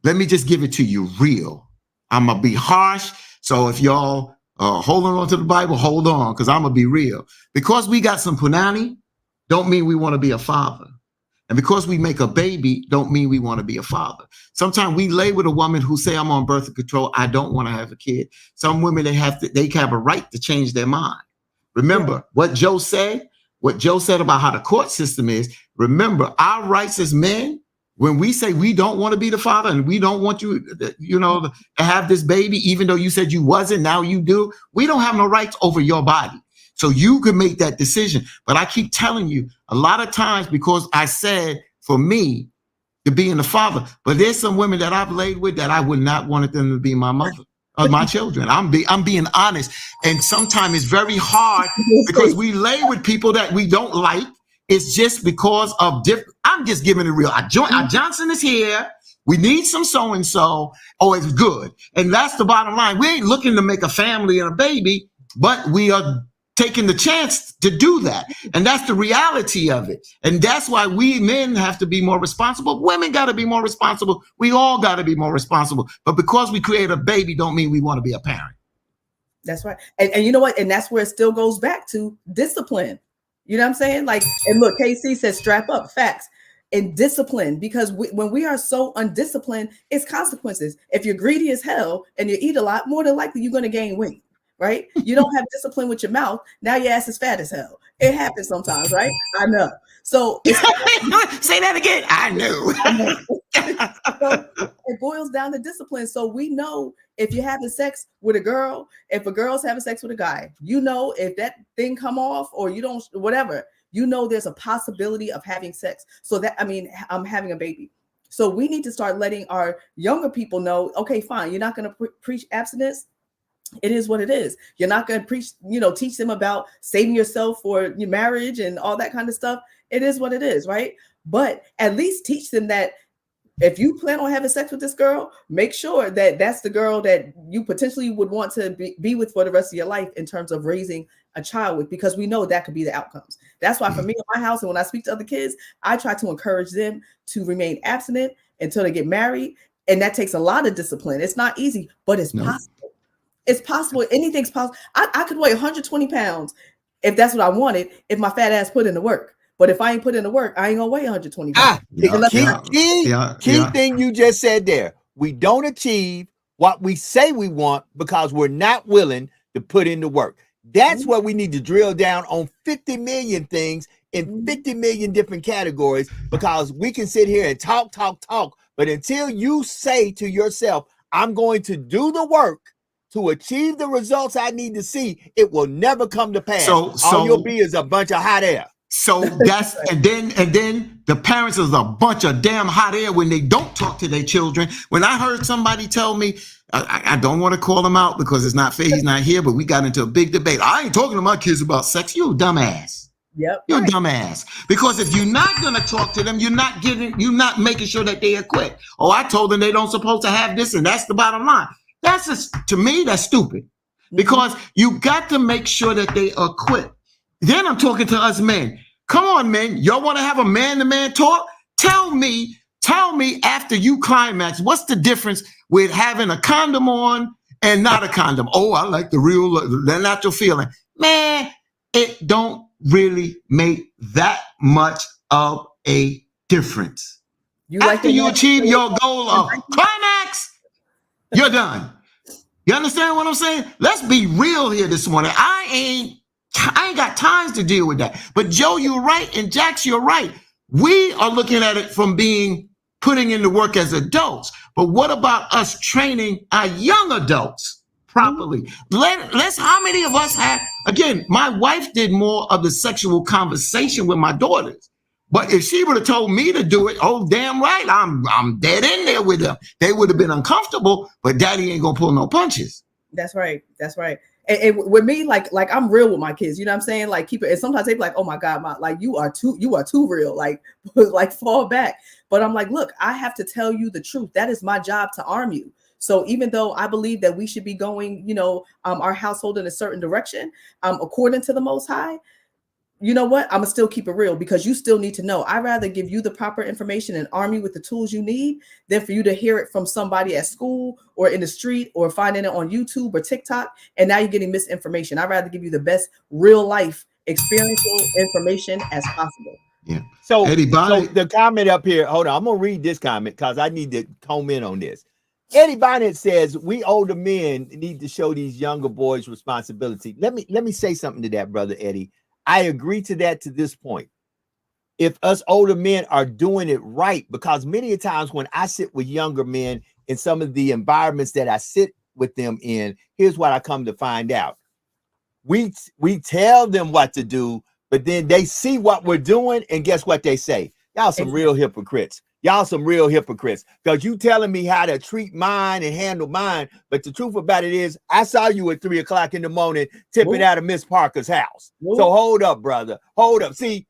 Speaker 4: Let me just give it to you real. I'm going to be harsh. So if y'all holding on to the Bible, hold on, because I'm going to be real. Because we got some punani, don't mean we want to be a father. And because we make a baby, don't mean we want to be a father. Sometimes we lay with a woman who say, I'm on birth control. I don't want to have a kid. Some women, they have a right to change their mind. Remember what Joe said about how the court system is. Remember, our rights as men, when we say we don't want to be the father and we don't want you, to have this baby, even though you said you wasn't, now you do, we don't have no rights over your body. So you could make that decision. But I keep telling you, a lot of times, because I said for me to being the father, but there's some women that I've laid with that I would not want them to be my mother. Of my children. I'm being honest. And sometimes it's very hard because we lay with people that we don't like. It's just because of I'm just giving it real. Johnson is here. We need some so-and-so. Oh, it's good. And that's the bottom line. We ain't looking to make a family and a baby, but we are taking the chance to do that. And that's the reality of it. And that's why we men have to be more responsible. Women got to be more responsible. We all got to be more responsible. But because we create a baby don't mean we want to be a parent.
Speaker 3: That's right. And you know what? And that's where it still goes back to discipline. You know what I'm saying? Like, and look, KC says strap up, facts. And discipline, because when we are so undisciplined, it's consequences. If you're greedy as hell and you eat a lot, more than likely you're going to gain weight. Right? You don't have discipline with your mouth. Now your ass is fat as hell. It happens sometimes, right? I know. So
Speaker 4: say that again. I know.
Speaker 3: So it boils down to discipline. So we know if you're having sex with a girl, if a girl's having sex with a guy, if that thing come off or you don't, whatever, there's a possibility of having sex. So I'm having a baby. So we need to start letting our younger people know, okay, fine. You're not going to preach abstinence. It is what it is. You're not going to preach, teach them about saving yourself for your marriage and all that kind of stuff. It is what it is, right? But at least teach them that if you plan on having sex with this girl, make sure that that's the girl that you potentially would want to be with for the rest of your life in terms of raising a child with, because we know that could be the outcomes. That's why for me in my house, and when I speak to other kids, I try to encourage them to remain abstinent until they get married. And that takes a lot of discipline. It's not easy, but it's possible. It's possible. Anything's possible. I could weigh 120 pounds if that's what I wanted, if my fat ass put in the work. But if I ain't put in the work, I ain't gonna weigh 120 pounds.
Speaker 2: Key thing you just said there. We don't achieve what we say we want because we're not willing to put in the work. That's where we need to drill down on 50 million things in 50 million different categories, because we can sit here and talk, but until you say to yourself, I'm going to do the work to achieve the results I need to see, it will never come to pass. All you'll be is a bunch of hot air.
Speaker 4: So that's and then the parents is a bunch of damn hot air when they don't talk to their children. When I heard somebody tell me, I don't want to call him out because it's not fair, he's not here, but we got into a big debate. I ain't talking to my kids about sex. You a dumbass.
Speaker 3: Yep.
Speaker 4: You're a dumbass. Because if you're not gonna talk to them, you're not making sure that they equipped. Oh, I told them they don't supposed to have this, and that's the bottom line. That's just, to me, that's stupid. Because you got to make sure that they are equipped. Then I'm talking to us men. Come on, men. Y'all want to have a man-to-man talk? Tell me after you climax, what's the difference with having a condom on and not a condom? Oh, I like the natural feeling. Man, it don't really make that much of a difference. After you achieve your goal of climax, you're done. You understand what I'm saying? Let's be real here this morning. I ain't got time to deal with that. But Joe, you're right, and Jax, you're right. We are looking at it from putting in the work as adults. But what about us training our young adults properly? How many of us have, again, my wife did more of the sexual conversation with my daughters. But if she would have told me to do it, oh, damn right, I'm dead in there with them. They would have been uncomfortable, but daddy ain't gonna pull no punches.
Speaker 3: That's right. And with me, like I'm real with my kids, you know what I'm saying? Like keep it. And sometimes they be like, "Oh my God, you are too real." Like fall back. But I'm like, look, I have to tell you the truth. That is my job, to arm you. So even though I believe that we should be going, our household in a certain direction, according to the Most High, you know what? I'm gonna still keep it real, because you still need to know. I'd rather give you the proper information and arm you with the tools you need than for you to hear it from somebody at school or in the street or finding it on YouTube or TikTok, and now you're getting misinformation. I'd rather give you the best real life experiential information as possible.
Speaker 4: Yeah.
Speaker 2: So the comment up here, hold on, I'm gonna read this comment because I need to home in on this. Eddie Bonnet says we older men need to show these younger boys responsibility. Let me say something to that, brother Eddie. I agree to that to this point. If us older men are doing it right, because many times when I sit with younger men in some of the environments that I sit with them in, here's what I come to find out. We tell them what to do, but then they see what we're doing, and guess what they say? Y'all some real hypocrites. Y'all some real hypocrites, because you telling me how to treat mine and handle mine. But the truth about it is, I saw you at 3 o'clock in the morning tipping out of Miss Parker's house. So hold up, brother. Hold up. See,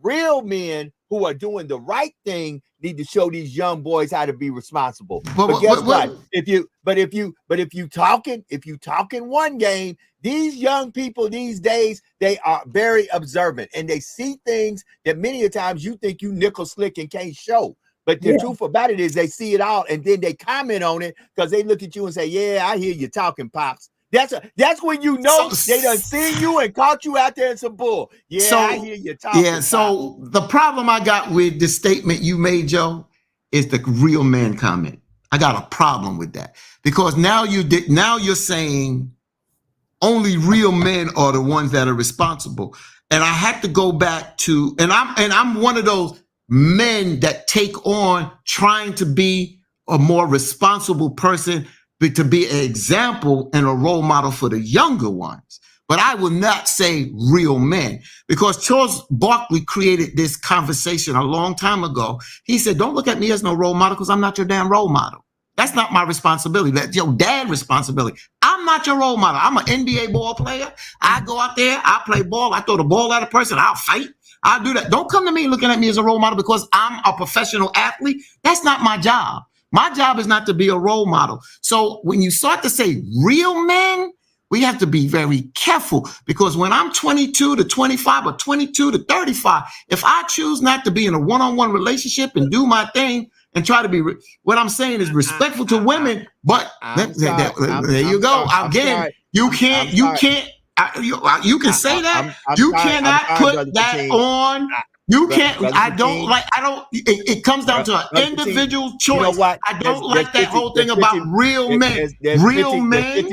Speaker 2: real men who are doing the right thing need to show these young boys how to be responsible. But guess what? If you talking one game, these young people these days, they are very observant, and they see things that many a times you think you nickel slick and can't show. But the truth about it is they see it all, and then they comment on it because they look at you and say, "Yeah, I hear you talking, Pops." That's when you know they done seen you and caught you out there in some bull. I hear you talking.
Speaker 4: Yeah, so the problem I got with the statement you made, Joe, is the real man comment. I got a problem with that, because now you're saying only real men are the ones that are responsible. And I have to go back to, and I'm one of those men that take on trying to be a more responsible person, but to be an example and a role model for the younger ones. But I will not say real men, because Charles Barkley created this conversation a long time ago. He said, don't look at me as no role model, because I'm not your damn role model. That's not my responsibility. That's your dad's responsibility. I'm not your role model. I'm an NBA ball player. I go out there, I play ball, I throw the ball at a person, I'll fight. I'll do that. Don't come to me looking at me as a role model because I'm a professional athlete. That's not my job. My job is not to be a role model. So when you start to say real men, we have to be very careful, because when I'm 22 to 25 or 22 to 35, if I choose not to be in a one-on-one relationship and do my thing and try to be, what I'm saying is respectful to women, but there you go. Again, you can say that. You cannot put that on You can't.
Speaker 2: Brother
Speaker 4: I don't
Speaker 2: Fatim,
Speaker 4: like. I don't. It comes down to an
Speaker 2: Brother Fatim,
Speaker 4: individual
Speaker 2: you know
Speaker 4: choice.
Speaker 2: what?
Speaker 4: I don't
Speaker 2: There's
Speaker 4: like that
Speaker 2: 50
Speaker 4: whole thing
Speaker 2: there's
Speaker 4: about
Speaker 2: 50
Speaker 4: real men. Real men.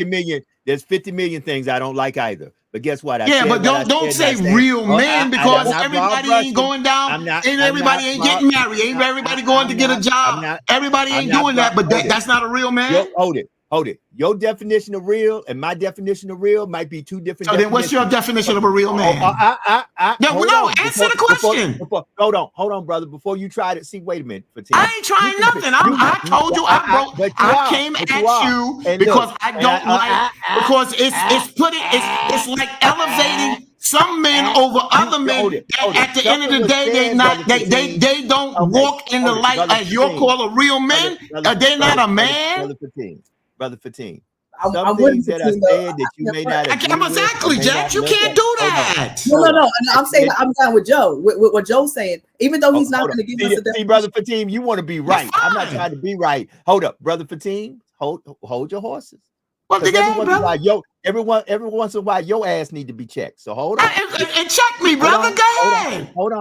Speaker 2: There's 50 million things I don't like either. But guess what? I
Speaker 4: Yeah,
Speaker 2: said
Speaker 4: but
Speaker 2: what I
Speaker 4: don't
Speaker 2: said, and
Speaker 4: say
Speaker 2: I stand.
Speaker 4: real
Speaker 2: Oh,
Speaker 4: men
Speaker 2: I'm
Speaker 4: because
Speaker 2: not broad
Speaker 4: everybody ain't
Speaker 2: brushing.
Speaker 4: going down.
Speaker 2: I'm not.
Speaker 4: And
Speaker 2: I'm
Speaker 4: everybody
Speaker 2: not
Speaker 4: ain't
Speaker 2: broad.
Speaker 4: getting married. Ain't everybody going to get a job. Everybody
Speaker 2: I'm
Speaker 4: ain't
Speaker 2: not
Speaker 4: doing that.
Speaker 2: broad.
Speaker 4: But that's not a real man.
Speaker 2: Hold it. Your definition of real and my definition of real might be two different.
Speaker 4: So then, what's your definition of a real man? No, answer the question.
Speaker 2: Hold on, brother. Before you try to see, wait a minute.
Speaker 4: I ain't trying nothing. I told you I came at you because I don't like because it's like elevating some men over other men. At the end of the day, they don't walk in the light as you're called a real man. They're not a man.
Speaker 2: Brother Fatim.
Speaker 3: I'm
Speaker 2: Some
Speaker 3: with
Speaker 2: things that are
Speaker 3: Fatim,
Speaker 2: said that you may not agree with.
Speaker 4: Exactly, Jack. You can't do that.
Speaker 3: No. I'm saying I'm down with Joe. With what Joe's saying, even though he's not going to give us a definition.
Speaker 2: See, brother Fatim, you want to be right. I'm not trying to be right. Hold up, brother Fatim. Hold your horses.
Speaker 4: Well,
Speaker 2: every once in a while, your ass need to be checked. So hold on.
Speaker 4: And check me, brother. Go ahead.
Speaker 2: Hold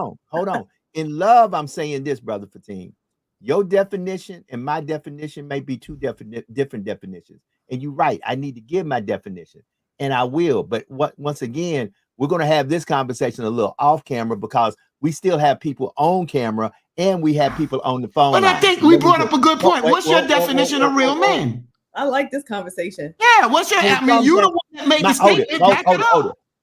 Speaker 2: on. In love, I'm saying this, brother Fatim. Your definition and my definition may be two different definitions. And you're right. I need to give my definition, and I will. But once again, we're going to have this conversation a little off camera because we still have people on camera and we have people on the phone.
Speaker 4: But I think we brought up a good point. What's your definition of real men?
Speaker 3: I like this conversation.
Speaker 4: Yeah, what's your? I mean, you the one that made the statement.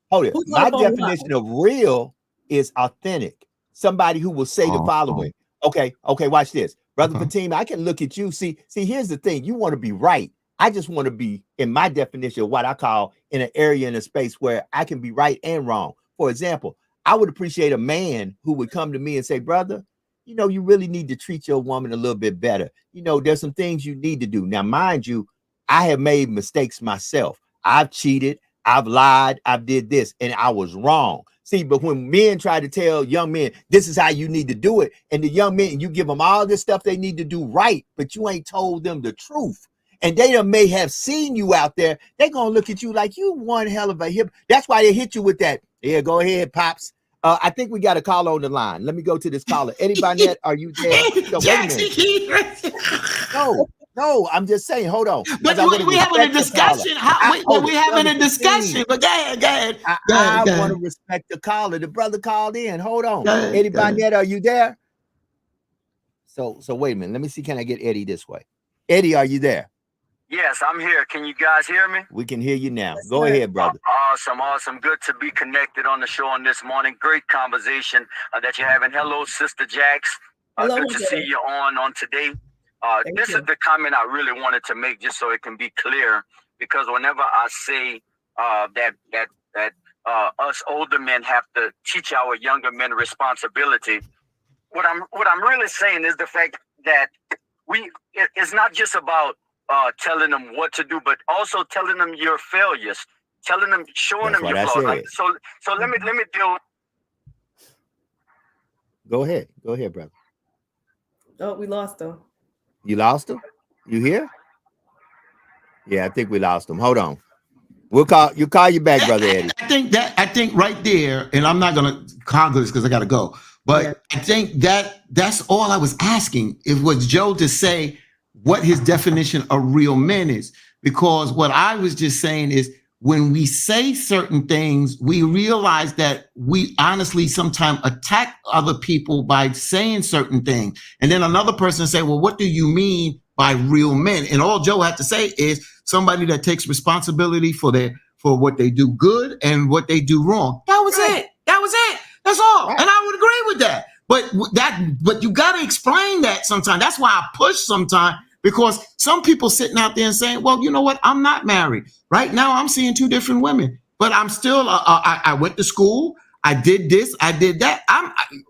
Speaker 2: Hold it. My definition of real is authentic. Somebody who will say the following. Okay, watch this. Brother Fatim, I can look at you. See, here's the thing. You want to be right. I just want to be in my definition of what I call in an area, in a space where I can be right and wrong. For example, I would appreciate a man who would come to me and say, brother, you really need to treat your woman a little bit better. There's some things you need to do. Now, mind you, I have made mistakes myself. I've cheated. I've lied. I've did this, and I was wrong. See, but when men try to tell young men, this is how you need to do it, and the young men, you give them all this stuff they need to do right, but you ain't told them the truth. And they may have seen you out there. They're going to look at you like you one hell of a hip. That's why they hit you with that. Yeah, go ahead, Pops. I think we got a caller on the line. Let me go to this caller. Eddie Barnett, are you there? No, wait a minute. No, I'm just saying, hold on.
Speaker 4: But we having a discussion. We having a discussion. But go ahead.
Speaker 2: I want to respect the caller. The brother called in. Hold on. Eddie Barnett, are you there? So wait a minute. Let me see. Can I get Eddie this way? Eddie, are you there?
Speaker 5: Yes, I'm here. Can you guys hear me?
Speaker 2: We can hear you now. Go ahead, brother.
Speaker 5: Awesome. Good to be connected on the show on this morning. Great conversation that you're having. Hello, Sister Jax. Good to see you on today. This is the comment I really wanted to make, just so it can be clear, because whenever I say that us older men have to teach our younger men responsibility, what I'm really saying is the fact that it's not just about telling them what to do, but also telling them your failures, showing them your flaws. So let me deal.
Speaker 2: Go ahead, brother.
Speaker 3: Oh, we lost him.
Speaker 2: You lost him? You here? Yeah, I think we lost him. Hold on. We'll call you back, brother Eddie.
Speaker 4: I think right there, and I'm not gonna conquer this because I gotta go. But I think that's all I was asking. It was Joe to say what his definition of real men is, because what I was just saying is when we say certain things, we realize that we honestly sometimes attack other people by saying certain things. And then another person say, well, what do you mean by real men? And all Joe had to say is somebody that takes responsibility for what they do good and what they do wrong. That was it. That's all. And I would agree with that. But you got to explain that sometimes. That's why I push sometimes, because some people sitting out there and saying, well, you know what? I'm not married. Right now, I'm seeing two different women, but I'm still, I went to school. I did this. I did that.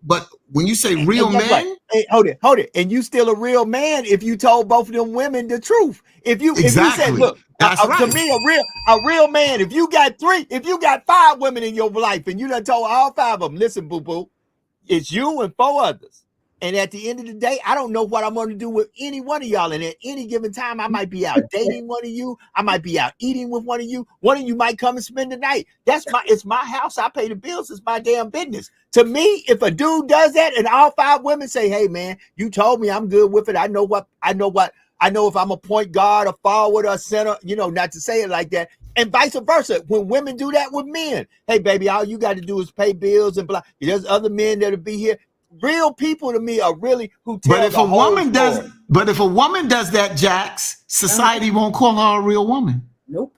Speaker 4: But when you say real men.
Speaker 2: Right. Hey, hold it. And you still a real man if you told both of them women the truth. If you said, look, to me, a real man, if you got 5 women in your life and you done told all 5 of them, listen, boo-boo, it's you and 4 others. And at the end of the day, I don't know what I'm going to do with any one of y'all. And at any given time, I might be out dating one of you. I might be out eating with one of you. One of you might come and spend the night. It's my house. I pay the bills. It's my damn business. To me, if a dude does that and all 5 women say, hey man, you told me I'm good with it. I know if I'm a point guard, a forward, or a center, not to say it like that. And vice versa. When women do that with men, hey baby, all you got to do is pay bills and blah. There's other men that'll be here. Real people to me are really who tell
Speaker 4: But if a woman does that, Jax, society won't call her a real woman.
Speaker 3: Nope.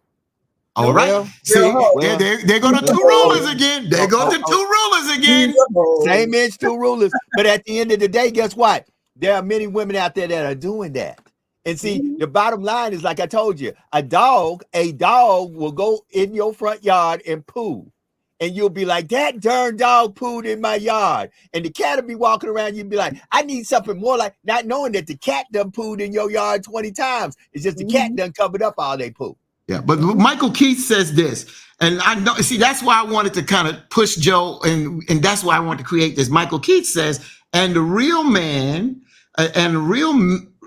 Speaker 4: All right. See, they go to 2 rulers again. They go to 2 rulers again.
Speaker 2: Same inch, 2 rulers. But at the end of the day, guess what? There are many women out there that are doing that. And see, the bottom line is, like I told you, a dog will go in your front yard and poo. And you'll be like, that darn dog pooed in my yard. And the cat will be walking around. You'll be like, I need something more like, not knowing that the cat done pooed in your yard 20 times. It's just the cat done covered up all they poo.
Speaker 4: Yeah, but Michael Keith says this. And I know, see, that's why I wanted to kind of push Joe. And that's why I wanted to create this. Michael Keith says, and the real man,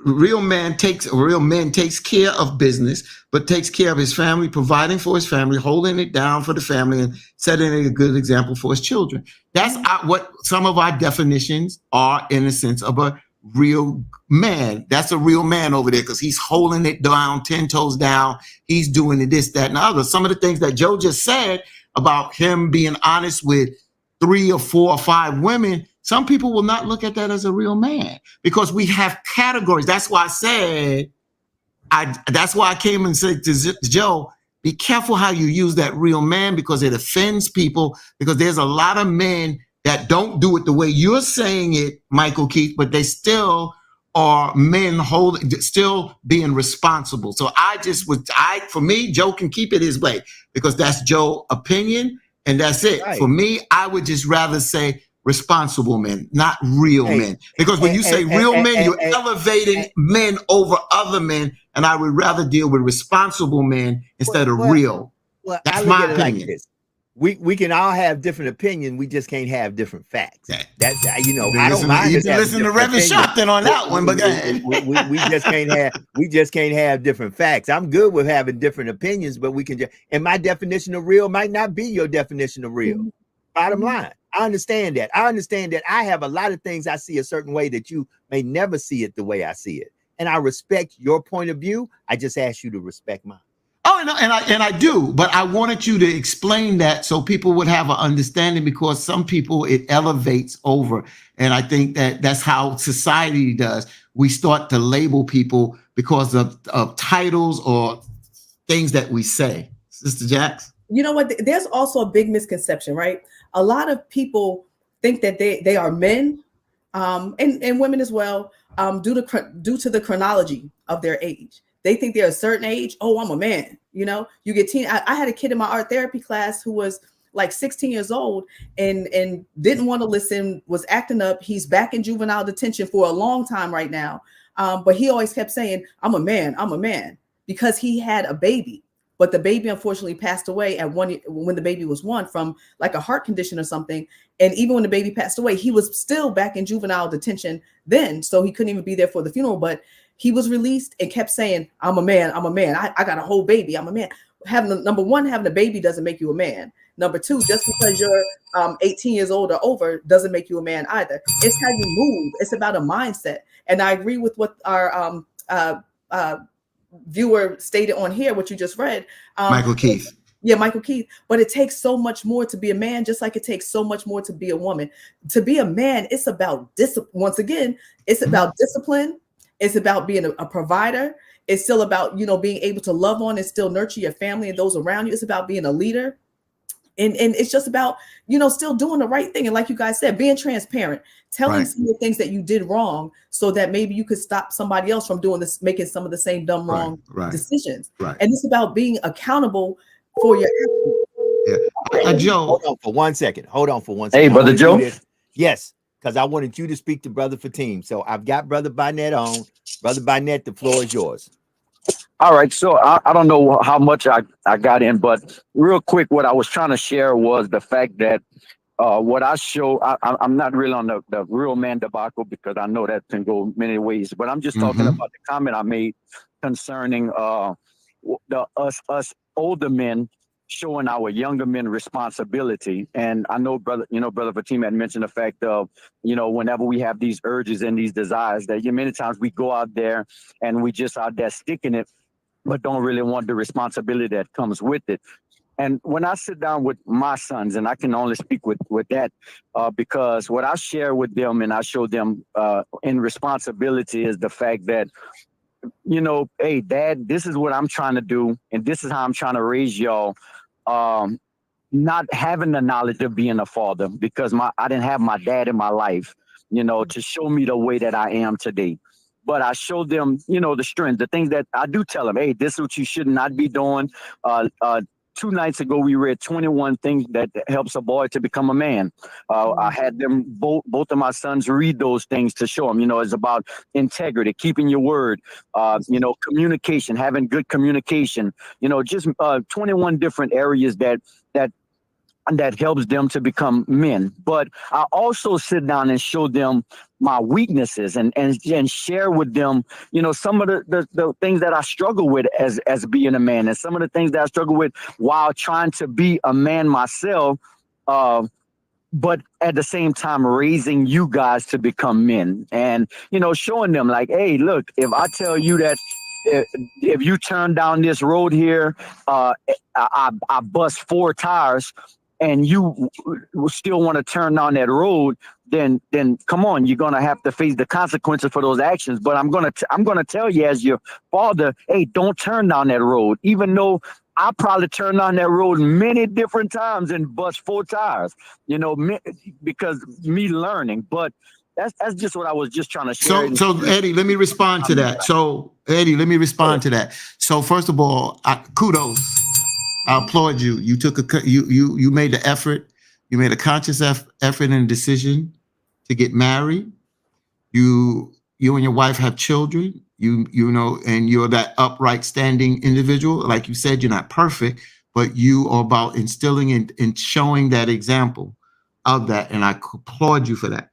Speaker 4: real man takes care of business, but takes care of his family, providing for his family, holding it down for the family, and setting a good example for his children. That's what some of our definitions are, in a sense, of a real man. That's a real man over there, because he's holding it down, 10 toes down. He's doing this, that, and the other. Some of the things that Joe just said about him being honest with 3 or 4 or 5 women, some people will not look at that as a real man, because we have categories. That's why I said, that's why I came and said to Joe, be careful how you use that real man, because it offends people, because there's a lot of men that don't do it the way you're saying it, Michael Keith, but they still are men still being responsible. So for me, Joe can keep it his way, because that's Joe's opinion and that's it. Right. For me, I would just rather say responsible men, not real men. Because when you say real men, you're elevating men over other men. And I would rather deal with responsible men instead of real.
Speaker 2: Well,
Speaker 4: that's my opinion.
Speaker 2: Like we can all have different opinions. We just can't have different facts. That's I don't mind.
Speaker 4: You can listen to Reverend Sharpton on that one, but
Speaker 2: we just can't have different facts. I'm good with having different opinions, but we can just, and my definition of real might not be your definition of real. Bottom line. I understand that. I have a lot of things I see a certain way that you may never see it the way I see it. And I respect your point of view. I just ask you to respect mine.
Speaker 4: Oh, and I do, but I wanted you to explain that so people would have an understanding, because some people it elevates over. And I think that's how society does. We start to label people because of titles or things that we say. Sister Jax?
Speaker 3: You know what? There's also a big misconception, right? A lot of people think that they are men, and women as well, due to the chronology of their age. They think they're a certain age. Oh, I'm a man. You get teen. I had a kid in my art therapy class who was like 16 years old and didn't want to listen, was acting up. He's back in juvenile detention for a long time right now. But he always kept saying, I'm a man, because he had a baby. But the baby unfortunately passed away when the baby was 1 from like a heart condition or something. And even when the baby passed away, he was still back in juvenile detention then. So he couldn't even be there for the funeral. But he was released and kept saying, I'm a man. I got a whole baby. I'm a man. Number one, having a baby doesn't make you a man. Number 2, just because you're 18 years old or over doesn't make you a man either. It's how you move. It's about a mindset. And I agree with what our viewer stated on here, what you just read.
Speaker 4: Michael Keith.
Speaker 3: Yeah, Michael Keith. But it takes so much more to be a man, just like it takes so much more to be a woman. To be a man, it's about discipline. Once again, it's about discipline. It's about being a provider. It's still about, being able to love on and still nurture your family and those around you. It's about being a leader. And it's just about, still doing the right thing. And like you guys said, being transparent, telling some of the things that you did wrong so that maybe you could stop somebody else from doing this, making some of the same dumb, wrong decisions. Right. And it's about being accountable for your actions.
Speaker 4: Yeah. Joe.
Speaker 2: Hold on for 1 second.
Speaker 5: Hey, Brother Joe.
Speaker 2: Yes, because I wanted you to speak to Brother Fatim. So I've got Brother Barnett on. Brother Barnett, the floor is yours.
Speaker 5: All right. So I don't know how much I got in, but real quick, what I was trying to share was the fact that What I show, I'm not really on the real man debacle because I know that can go many ways. But I'm just talking about the comment I made concerning us older men showing our younger men responsibility. And I know, brother Fatima had mentioned the fact of, whenever we have these urges and these desires, that many times we go out there and we just out there sticking it, but don't really want the responsibility that comes with it. And when I sit down with my sons, and I can only speak with that, because what I share with them and I show them in responsibility is the fact that, hey, Dad, this is what I'm trying to do, and this is how I'm trying to raise y'all. Not having the knowledge of being a father, because I didn't have my dad in my life, to show me the way that I am today. But I show them, the strength, the things that I do tell them, hey, this is what you should not be doing. 2 nights ago, we read 21 things that helps a boy to become a man. I had them, both of my sons, read those things to show them, it's about integrity, keeping your word, communication, having good communication, just 21 different areas that helps them to become men. But I also sit down and show them my weaknesses and share with them, some of the things that I struggle with as being a man, and some of the things that I struggle with while trying to be a man myself, but at the same time raising you guys to become men, and showing them like, hey, look, if I tell you that if you turn down this road here, I bust 4 tires, and you still want to turn down that road, then come on, you're gonna have to face the consequences for those actions. But I'm gonna tell you as your father, hey, don't turn down that road, even though I probably turned down that road many different times and bust 4 tires, because me learning. But that's just what I was just trying to share.
Speaker 4: So Eddie, let me respond to that. So first of all, kudos. I applaud you. You took you made the effort. You made a conscious effort and decision to get married. You and your wife have children. And you're that upright, standing individual. Like you said, you're not perfect, but you are about instilling and showing that example of that. And I applaud you for that.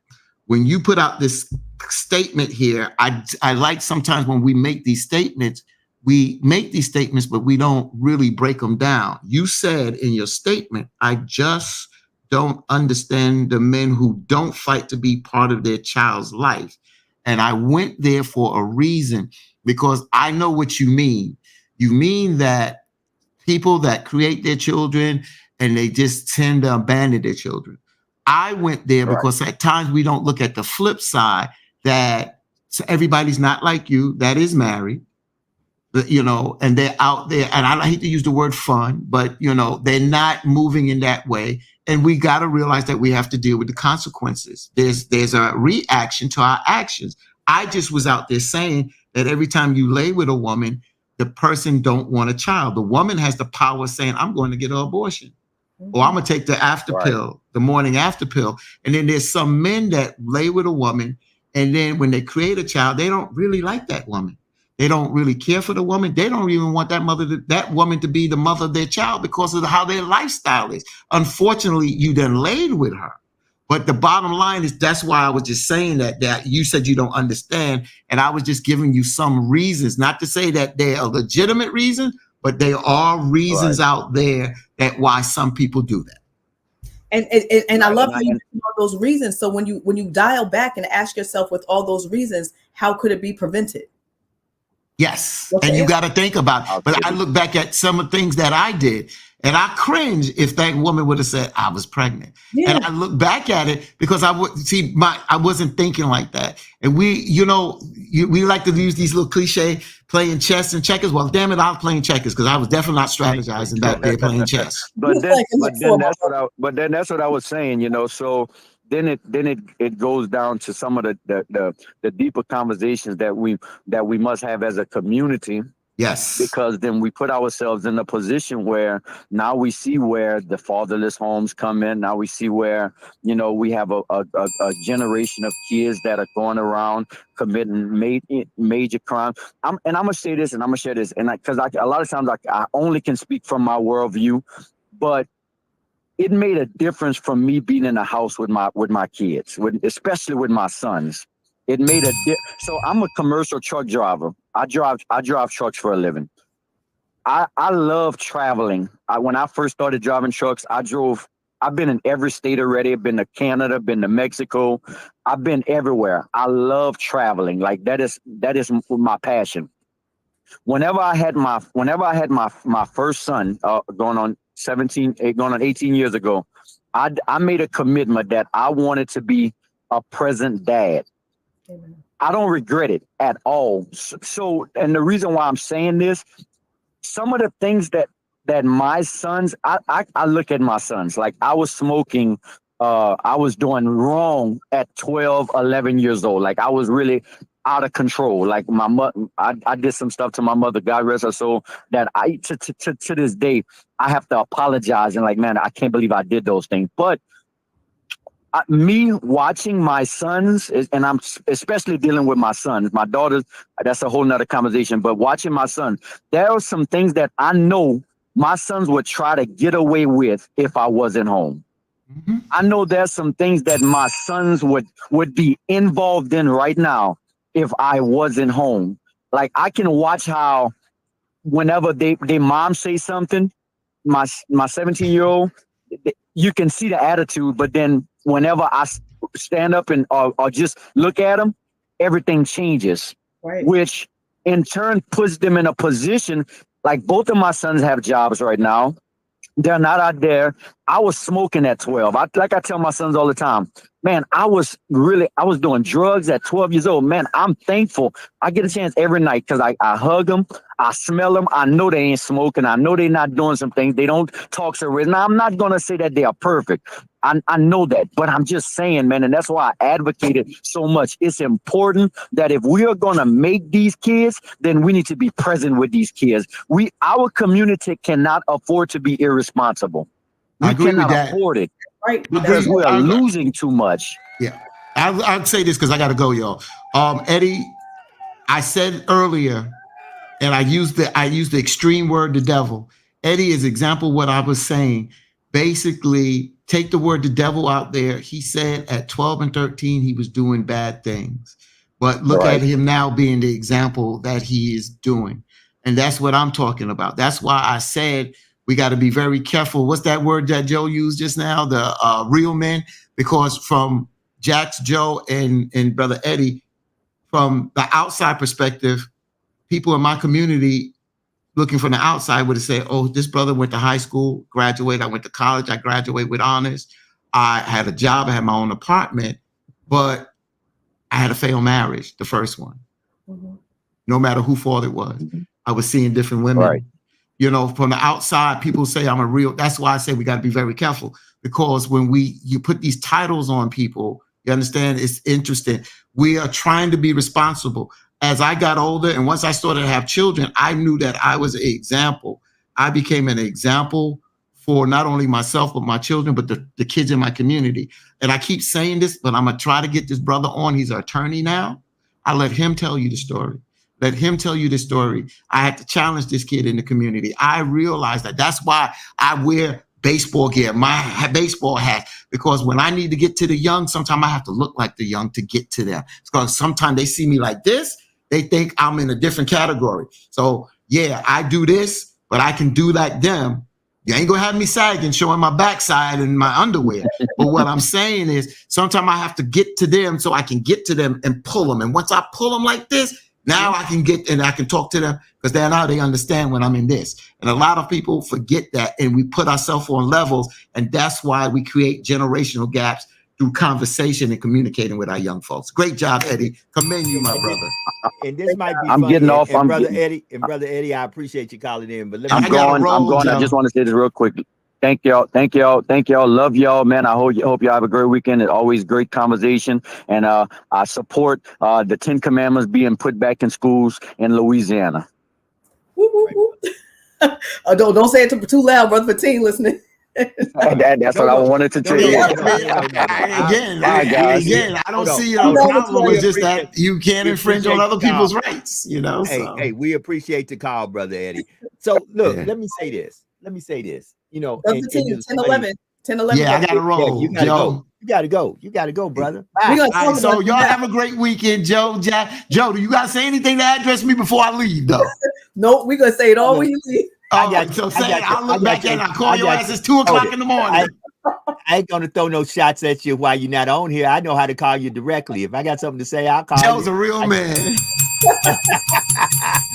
Speaker 4: When you put out this statement here, I like sometimes when we make these statements. We make these statements, but we don't really break them down. You said in your statement, I just don't understand the men who don't fight to be part of their child's life. And I went there for a reason, because I know what you mean. You mean that people that create their children and they just tend to abandon their children. I went there because at times we don't look at the flip side, that everybody's not like you that is married. And they're out there, and I hate to use the word fun, but they're not moving in that way. And we got to realize that we have to deal with the consequences. There's a reaction to our actions. I just was out there saying that every time you lay with a woman, the person don't want a child. The woman has the power saying, I'm going to get an abortion, or I'm going to take the after pill, the morning after pill. And then there's some men that lay with a woman, and then when they create a child, they don't really like that woman. They don't really care for the woman. They don't even want that woman to be the mother of their child because of how their lifestyle is. Unfortunately, you then laid with her. But the bottom line is, that's why I was just saying that you said you don't understand. And I was just giving you some reasons, not to say that they're a legitimate reason, but there are reasons out there that why some people do that.
Speaker 3: And I love how you mentioned all those reasons. So when you dial back and ask yourself, with all those reasons, how could it be prevented?
Speaker 4: Yes. Okay. And you got to think about it. But I look back at some of the things that I did, and I cringe if that woman would have said I was pregnant. Yeah. And I look back at it because I wasn't thinking like that. And we like to use these little cliche, playing chess and checkers. Well, damn it, I was playing checkers because I was definitely not strategizing back there playing chess.
Speaker 5: But then that's what I was saying, so then it goes down to some of the deeper conversations that we must have as a community.
Speaker 4: Yes.
Speaker 5: Because then we put ourselves in a position where now we see where the fatherless homes come in. Now we see where, we have a generation of kids that are going around committing major crimes. I'm going to say this and I'm going to share this. And because a lot of times I only can speak from my worldview, but
Speaker 6: it made a difference from me being in the house with my kids, especially with my sons. It made so I'm a commercial truck driver. I drive trucks for a living. I love traveling. When I first started driving trucks, I've been in every state already. I've been to Canada, been to Mexico. I've been everywhere. I love traveling. Like that is my passion. Whenever I had my first son, going on 18 years ago, I made a commitment that I wanted to be a present dad. Amen. I don't regret it at all. So, and the reason why I'm saying this, some of the things that my sons, I look at my sons, like I was smoking, I was doing wrong at 12, 11 years old. Like I was really out of control. Like my mother, I did some stuff to my mother, God rest her soul, that to this day, I have to apologize. And like, man, I can't believe I did those things. But me watching my sons, and I'm especially dealing with my sons, my daughters, that's a whole nother conversation, but watching my son, there are some things that I know my sons would try to get away with if I wasn't home. Mm-hmm. I know there's some things that my sons would be involved in right now if I wasn't home. Like I can watch how whenever they mom say something, my 17-year-old, you can see the attitude, but then whenever I stand up and or just look at them, everything changes, right, which in turn puts them in a position. Like both of my sons have jobs right now. They're not out there. I was smoking at 12. Like I tell my sons all the time, man, I was doing drugs at 12 years old. Man, I'm thankful. I get a chance every night because I hug them. I smell them. I know they ain't smoking. I know they're not doing some things. They don't talk so rich. Now, I'm not going to say that they are perfect. I know that, but I'm just saying, man, and that's why I advocated so much. It's important that if we are going to make these kids, then we need to be present with these kids. Our community cannot afford to be irresponsible. We cannot afford it, right? Because we are losing too much.
Speaker 4: Yeah, I'll say this because I got to go, y'all. Eddie, I said earlier, and I used the extreme word, the devil. Eddie is example of what I was saying. Basically, take the word the devil out there. He said at 12 and 13, he was doing bad things. But look at him now being the example that he is doing. And that's what I'm talking about. That's why I said we got to be very careful. What's that word that Joe used just now? The real men. Because from Jax, Joe, and Brother Eddie, from the outside perspective, people in my community looking from the outside would say, oh, this brother went to high school, graduated. I went to college. I graduated with honors. I had a job. I had my own apartment, but I had a failed marriage, the first one. Mm-hmm. No matter who fault it was. Mm-hmm. I was seeing different women. Right. You know, from the outside, people say I'm a real. That's why I say we got to be very careful, because when you put these titles on people, you understand, it's interesting. We are trying to be responsible. As I got older and once I started to have children, I knew that I was an example. I became an example for not only myself, but my children, but the kids in my community. And I keep saying this, but I'm going to try to get this brother on. He's an attorney now. I let him tell you the story. Let him tell you the story. I had to challenge this kid in the community. I realized that. That's why I wear baseball gear, my baseball hat, because when I need to get to the young, sometimes I have to look like the young to get to them. Because sometimes they see me like this. They think I'm in a different category. So yeah, I do this, but I can do like them. You ain't gonna have me sagging, showing my backside and my underwear. But what I'm saying is sometimes I have to get to them so I can get to them and pull them. And once I pull them like this, now I can get and I can talk to them, because now they understand when I'm in this. And a lot of people forget that, and we put ourselves on levels, and that's why we create generational gaps through conversation and communicating with our young folks. Great job, Eddie. Commend you, my brother.
Speaker 2: And this might be
Speaker 6: I'm
Speaker 2: funny.
Speaker 6: Getting off.
Speaker 2: And Brother Eddie, I appreciate you calling in. But
Speaker 6: I'm going. I just want to say this real quick. Thank y'all. Love y'all, man. I hope y'all have a great weekend. It's always great conversation. And I support the 10 Commandments being put back in schools in Louisiana.
Speaker 3: Don't say it too loud, Brother Fatin listening.
Speaker 6: That's what I wanted to tell you.
Speaker 4: Again, I don't see a problem. It's just that you can't infringe on other people's rights, you know.
Speaker 2: Hey, we appreciate the call, Brother Eddie. So look, let me say this. You know,
Speaker 3: 10-11. 10, 11.
Speaker 4: Yeah, I gotta roll.
Speaker 2: Yeah, you gotta
Speaker 4: Joe.
Speaker 2: go. You gotta go. You gotta go, brother.
Speaker 3: We're gonna
Speaker 4: All right, so y'all have a great weekend, Joe. Jack. Joe, do you guys say anything to address me before I leave, though?
Speaker 3: Nope, we're gonna say it all when you leave.
Speaker 4: All right, so say it. I'll look back and I'll call your ass. It's 2 o'clock in the morning.
Speaker 2: I ain't gonna throw no shots at you while you're not on here. I know how to call you directly. If I got something to say, I'll call
Speaker 4: Joe's
Speaker 2: you.
Speaker 4: a real man.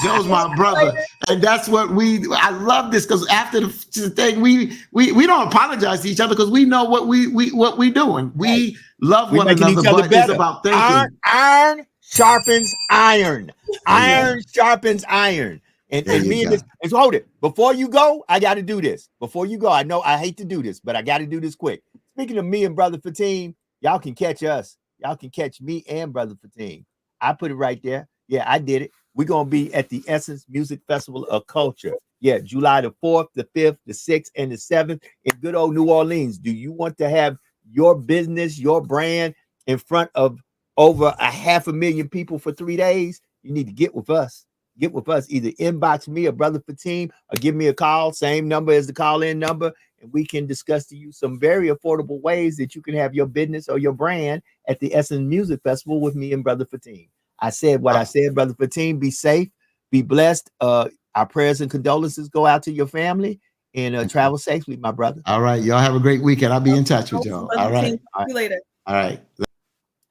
Speaker 4: Joe's my brother, and that's what I love this because after the thing, we don't apologize to each other because we know what we doing. We love one another, but it's about thinking.
Speaker 2: Iron sharpens iron. Iron sharpens iron. And me and this, and so hold it. Before you go, I got to do this. Before you go, I know I hate to do this, but I got to do this quick. Speaking of me and Brother Fatim, y'all can catch us. Y'all can catch me and Brother Fatim. I put it right there. Yeah, I did it. We're going to be at the Essence Music Festival of Culture. Yeah, July the 4th, the 5th, the 6th, and the 7th in good old New Orleans. Do you want to have your business, your brand in front of over 500,000 people for 3 days? You need to get with us. Get with us. Either inbox me or Brother Fatim or give me a call. Same number as the call-in number. And we can discuss to you some very affordable ways that you can have your business or your brand at the Essence Music Festival with me and Brother Fatim. I said what I said, Brother Fatim. Be safe, be blessed. Our prayers and condolences go out to your family, and travel safely, my brother.
Speaker 4: All right, y'all have a great weekend. I'll be in touch with y'all. All right.
Speaker 3: See you later.
Speaker 4: All right.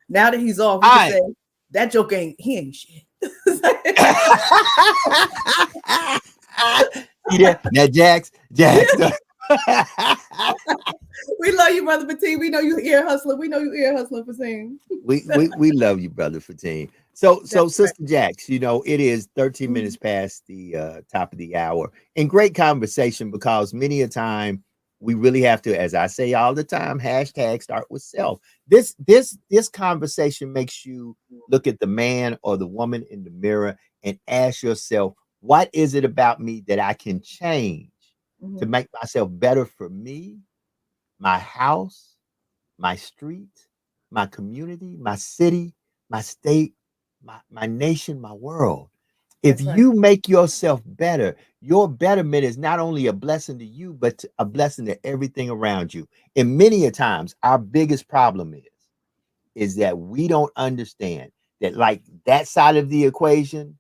Speaker 3: Now that he's off, we can say that joke ain't shit.
Speaker 2: Yeah, now Jax.
Speaker 3: We love you, Brother Fatim. We know you ear hustling. We know you ear hustling for saying.
Speaker 2: we love you, Brother Fatim. So Sister Jax, you know, it is 13 minutes past the top of the hour. And great conversation, because many a time we really have to, as I say all the time, hashtag start with self. This conversation makes you look at the man or the woman in the mirror and ask yourself, what is it about me that I can change to make myself better for me, my house, my street, my community, my city, my state, my nation, my world. If you make yourself better, your betterment is not only a blessing to you, but a blessing to everything around you. And many a times, our biggest problem is that we don't understand that, like, that side of the equation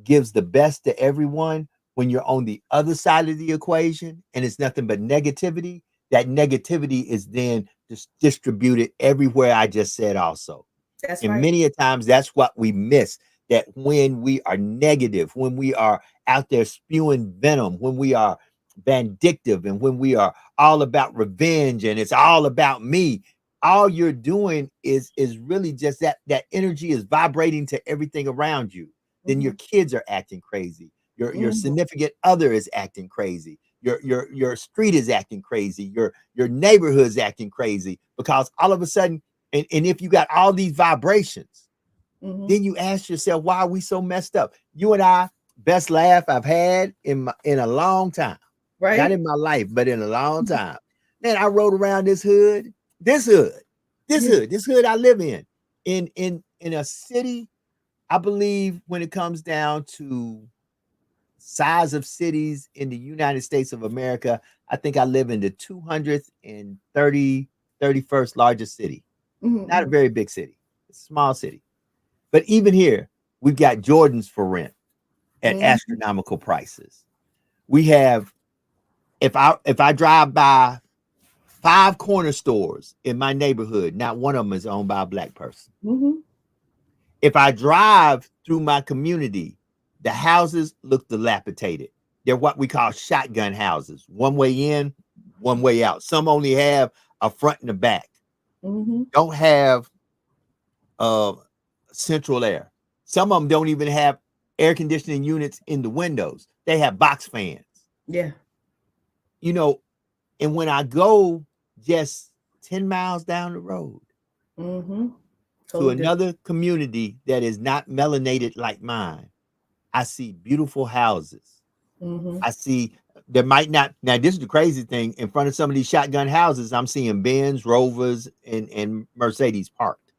Speaker 2: gives the best to everyone. When you're on the other side of the equation and it's nothing but negativity, that negativity is then distributed everywhere I just said also. And many a times that's what we miss, that when we are negative, when we are out there spewing venom, when we are vindictive, and when we are all about revenge and it's all about me, all you're doing is really just that energy is vibrating to everything around you. Then your kids are acting crazy. Your significant other is acting crazy. Your street is acting crazy. Your neighborhood is acting crazy, because all of a sudden, and if you got all these vibrations, then you ask yourself, why are we so messed up? You and I, best laugh I've had in a long time. Right? Not in my life, but in a long time. Man, I rode around this hood I live in a city. I believe when it comes down to size of cities in the United States of America, I think I live in the 231st largest city. Not a very big city, it's a small city. But even here, we've got Jordans for rent at astronomical prices. We have, if I drive by 5 corner stores in my neighborhood, not one of them is owned by a Black person. If I drive through my community, the houses look dilapidated. They're what we call shotgun houses. One way in, one way out. Some only have a front and a back. Don't have central air. Some of them don't even have air conditioning units in the windows. They have box fans. Yeah. You know, and when I go just 10 miles down the road to another community that is not melanated like mine, I see beautiful houses. I see, there might not, now this is the crazy thing, in front of some of these shotgun houses, I'm seeing Benz, Rovers, and Mercedes parked.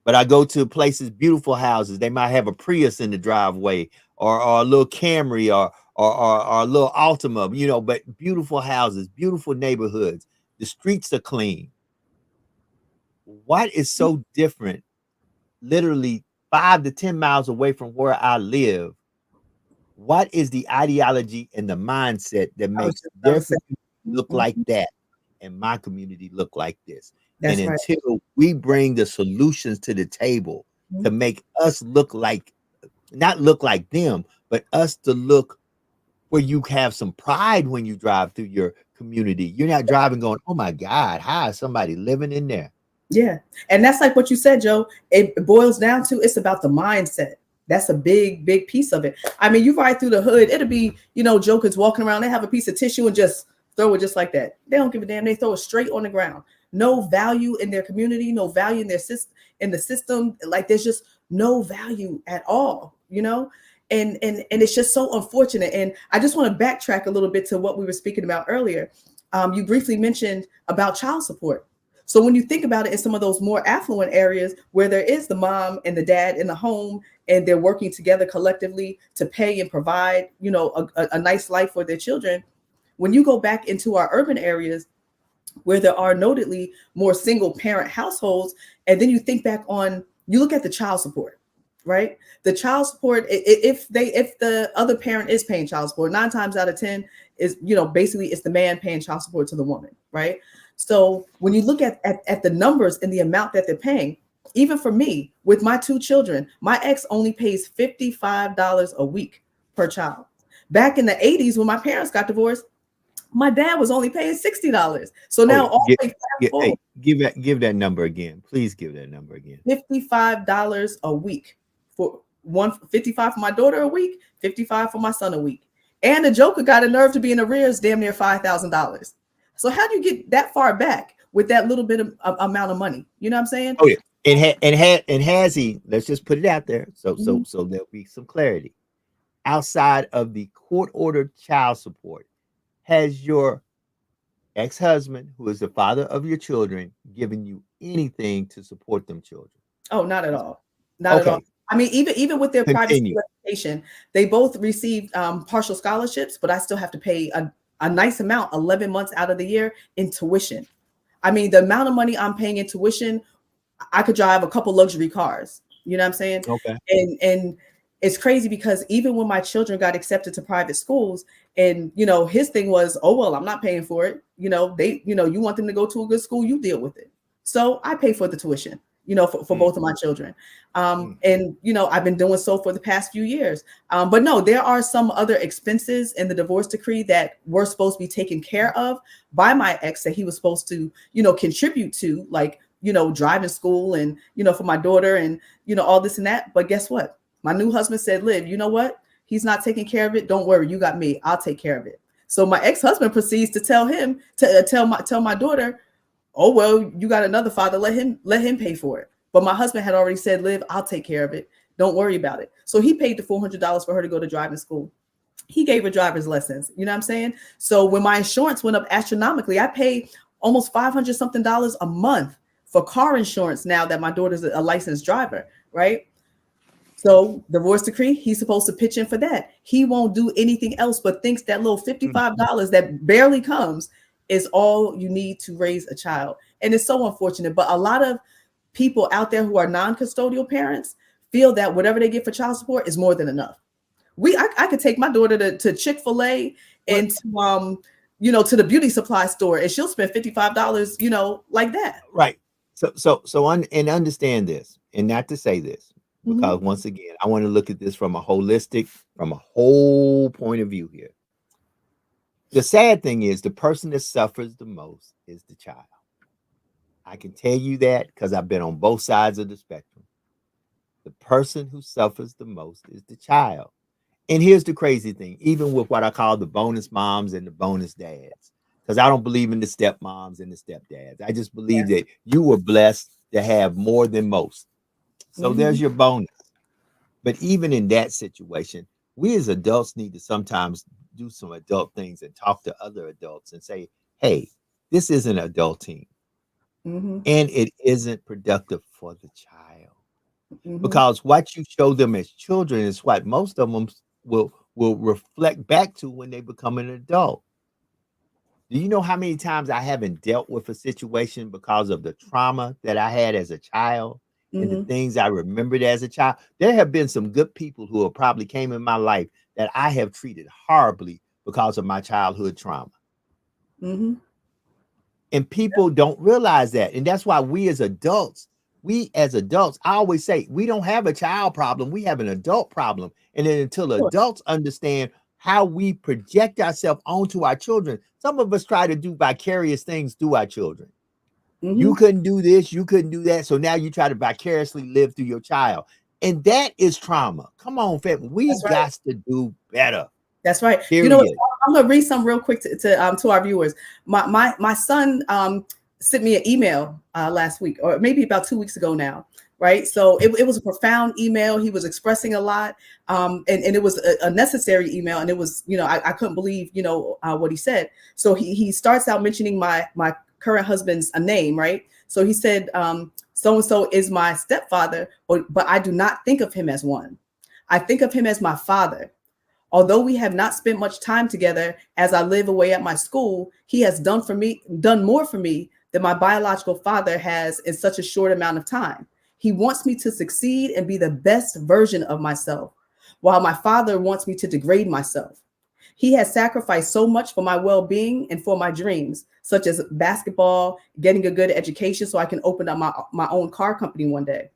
Speaker 2: But I go to places, beautiful houses, they might have a Prius in the driveway, or a little Camry, or a little Altima, you know, but beautiful houses, beautiful neighborhoods. The streets are clean. What is so different, literally 5 to 10 miles away from where I live? What is the ideology and the mindset that makes their community look like that and my community look like this?
Speaker 3: That's
Speaker 2: and
Speaker 3: right.
Speaker 2: until we bring the solutions to the table to make us look like, not look like them, but us to look where you have some pride when you drive through your community. You're not driving going, oh my God, how is somebody living in there?
Speaker 3: Yeah. And that's like what you said, Joe. It boils down to, it's about the mindset. That's a big, big piece of it. I mean, you ride through the hood, it'll be, you know, jokers walking around, they have a piece of tissue and just throw it just like that. They don't give a damn. They throw it straight on the ground. No value in their community, no value in their system. Like there's just no value at all, you know? And it's just so unfortunate. And I just want to backtrack a little bit to what we were speaking about earlier. You briefly mentioned about child support. So when you think about it, in some of those more affluent areas where there is the mom and the dad in the home and they're working together collectively to pay and provide, you know, a nice life for their children. When you go back into our urban areas where there are notably more single parent households, and then you think back on, you look at the child support, right? The child support, if the other parent is paying child support, 9 times out of 10 is, you know, basically it's the man paying child support to the woman, right? So when you look at the numbers and the amount that they're paying, even for me, with my 2 children, my ex only pays $55 a week per child. Back in the 80s, when my parents got divorced, my dad was only paying $60. So now
Speaker 2: give that number again. Please give that number again.
Speaker 3: $55 a week for 55 for my daughter a week, 55 for my son a week. And the joker got a nerve to be in arrears damn near $5,000. So how do you get that far back with that little bit of amount of money? You know what I'm saying?
Speaker 2: Oh yeah. And has he, let's just put it out there. So there'll be some clarity. Outside of the court-ordered child support, has your ex-husband, who is the father of your children, given you anything to support them children?
Speaker 3: Oh, not at all. Not at all. I mean, even with their private school education, they both received partial scholarships, but I still have to pay a nice amount, 11 months out of the year, in tuition. I mean, the amount of money I'm paying in tuition, I could drive a couple luxury cars. You know what I'm saying?
Speaker 2: Okay.
Speaker 3: And it's crazy because even when my children got accepted to private schools, and you know, his thing was, oh well, I'm not paying for it. You know, you want them to go to a good school, you deal with it. So I pay for the tuition, you know, for both of my children. And you know, I've been doing so for the past few years. But no, there are some other expenses in the divorce decree that were supposed to be taken care of by my ex that he was supposed to, you know, contribute to, like, you know, driving school and, you know, for my daughter and, you know, all this and that. But guess what? My new husband said, Liv, you know what? He's not taking care of it. Don't worry. You got me. I'll take care of it. So my ex-husband proceeds to tell him to tell my daughter, oh, well, you got another father. Let him pay for it. But my husband had already said, Liv, I'll take care of it. Don't worry about it. So he paid the $400 for her to go to driving school. He gave her driver's lessons. You know what I'm saying? So when my insurance went up astronomically, I pay almost $500 something a month for car insurance now that my daughter's a licensed driver, right? So divorce decree, he's supposed to pitch in for that. He won't do anything else, but thinks that little $55 that barely comes is all you need to raise a child. And it's so unfortunate. But a lot of people out there who are non-custodial parents feel that whatever they get for child support is more than enough. I could take my daughter to Chick-fil-A and to, you know, to the beauty supply store, and she'll spend $55, you know, like that.
Speaker 2: Right. And understand this, and not to say this, because once again, I want to look at this from a whole point of view here. The sad thing is the person that suffers the most is the child. I can tell you that because I've been on both sides of the spectrum. The person who suffers the most is the child. And here's the crazy thing, even with what I call the bonus moms and the bonus dads, because I don't believe in the stepmoms and the stepdads. I just believe that you were blessed to have more than most. So there's your bonus. But even in that situation, we as adults need to sometimes do some adult things and talk to other adults and say, hey, this isn't adulting. And it isn't productive for the child. Because what you show them as children is what most of them will reflect back to when they become an adult. Do you know how many times I haven't dealt with a situation because of the trauma that I had as a child and the things I remembered as a child? There have been some good people who have probably came in my life that I have treated horribly because of my childhood trauma. And people don't realize that. And that's why we as adults, I always say, we don't have a child problem. We have an adult problem. And then until adults understand how we project ourselves onto our children, some of us try to do vicarious things through our children. You couldn't do this, you couldn't do that. So now you try to vicariously live through your child. And that is trauma. Come on, fam. We got to do better.
Speaker 3: That's right.
Speaker 2: Period.
Speaker 3: You know what? I'm gonna read some real quick to our viewers. My son sent me an email last week, or maybe about 2 weeks ago now, right? So it was a profound email. He was expressing a lot, and it was a necessary email. And it was, you know, I couldn't believe, you know, what he said. So he starts out mentioning my current husband's name, right? So he said, so-and-so is my stepfather, but I do not think of him as one. I think of him as my father. Although we have not spent much time together as I live away at my school, he has done more for me than my biological father has in such a short amount of time. He wants me to succeed and be the best version of myself, while my father wants me to degrade myself. He has sacrificed so much for my well-being and for my dreams, such as basketball, getting a good education so I can open up my own car company one day.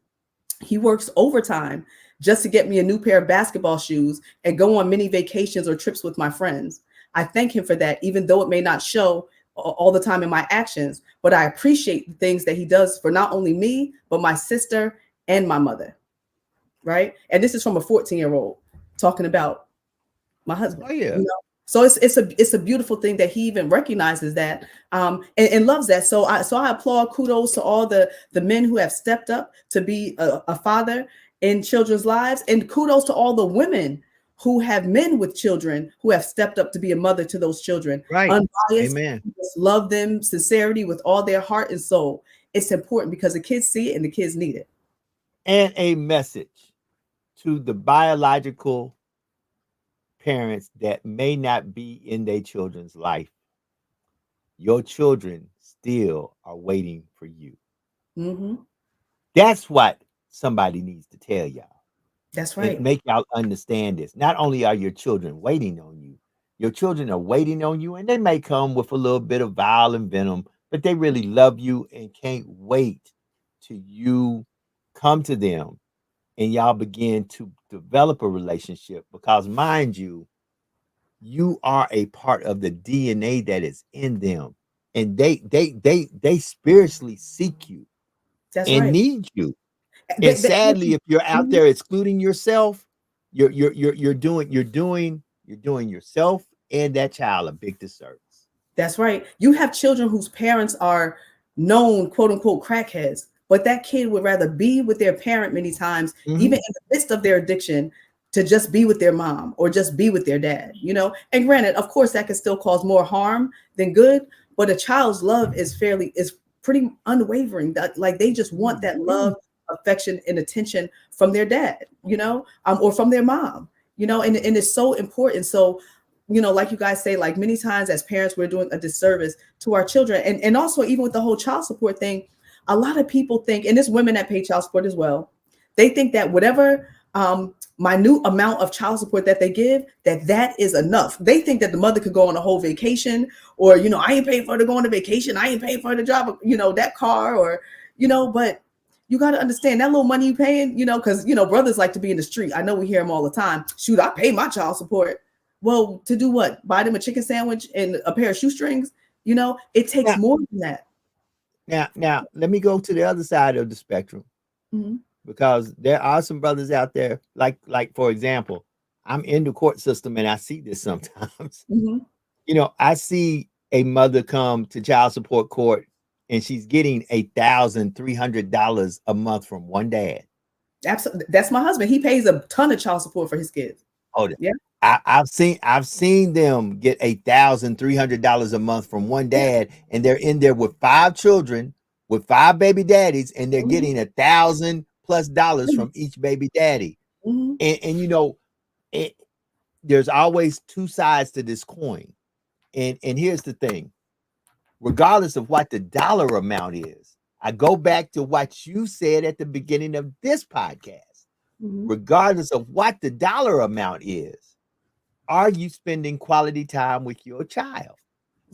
Speaker 3: He works overtime just to get me a new pair of basketball shoes and go on many vacations or trips with my friends. I thank him for that, even though it may not show all the time in my actions, but I appreciate the things that he does for not only me, but my sister and my mother, right? And this is from a 14-year-old talking about my husband.
Speaker 2: Oh, yeah.
Speaker 3: You know? So it's a beautiful thing that he even recognizes that and loves that. So I applaud, kudos to all the men who have stepped up to be a father in children's lives, and kudos to all the women who have men with children who have stepped up to be a mother to those children.
Speaker 2: Right.
Speaker 3: Unbiased,
Speaker 2: Amen.
Speaker 3: just love them, sincerity with all their heart and soul. It's important because the kids see it and the kids need it.
Speaker 2: And a message to the biological parents that may not be in their children's life. Your children still are waiting for you. That's what somebody needs to tell y'all.
Speaker 3: That's right.
Speaker 2: And make y'all understand this. Not only are your children waiting on you, your children are waiting on you, and they may come with a little bit of vile and venom, but they really love you and can't wait till you come to them and y'all begin to develop a relationship, because mind you, you are a part of the DNA that is in them, and they spiritually seek you.
Speaker 3: That's
Speaker 2: and
Speaker 3: right.
Speaker 2: need you. And sadly, if you're out there excluding yourself, you're doing yourself and that child a big disservice.
Speaker 3: That's right. You have children whose parents are known, quote unquote, crackheads, but that kid would rather be with their parent many times, even in the midst of their addiction, to just be with their mom or just be with their dad, you know? And granted, of course, that can still cause more harm than good, but a child's love is pretty unwavering. Like they just want that love, affection, and attention from their dad, you know, or from their mom, you know, and it's so important. So, you know, like you guys say, like many times as parents, we're doing a disservice to our children. And also even with the whole child support thing, a lot of people think, and there's women that pay child support as well, they think that whatever minute amount of child support that they give, that is enough. They think that the mother could go on a whole vacation, or, you know, I ain't paying for her to go on a vacation. I ain't paying for her to drive, you know, that car, or, you know, but you got to understand that little money you paying, you know, because, you know, brothers like to be in the street. I know we hear them all the time. Shoot, I pay my child support. Well, to do what? Buy them a chicken sandwich and a pair of shoestrings? You know, it takes more than that.
Speaker 2: Now, let me go to the other side of the spectrum, because there are some brothers out there, like for example, I'm in the court system and I see this sometimes. You know, I see a mother come to child support court and she's getting $1,300 a month from one dad.
Speaker 3: Absolutely. That's my husband. He pays a ton of child support for his kids.
Speaker 2: Oh,
Speaker 3: yeah.
Speaker 2: I've seen them get $1,300 a month from one dad, and they're in there with 5 children, with 5 baby daddies, and they're getting $1,000+ from each baby daddy. And you know, there's always 2 sides to this coin. And here's the thing: regardless of what the dollar amount is. I go back to what you said at the beginning of this podcast. Regardless of what the dollar amount is, are you spending quality time with your child?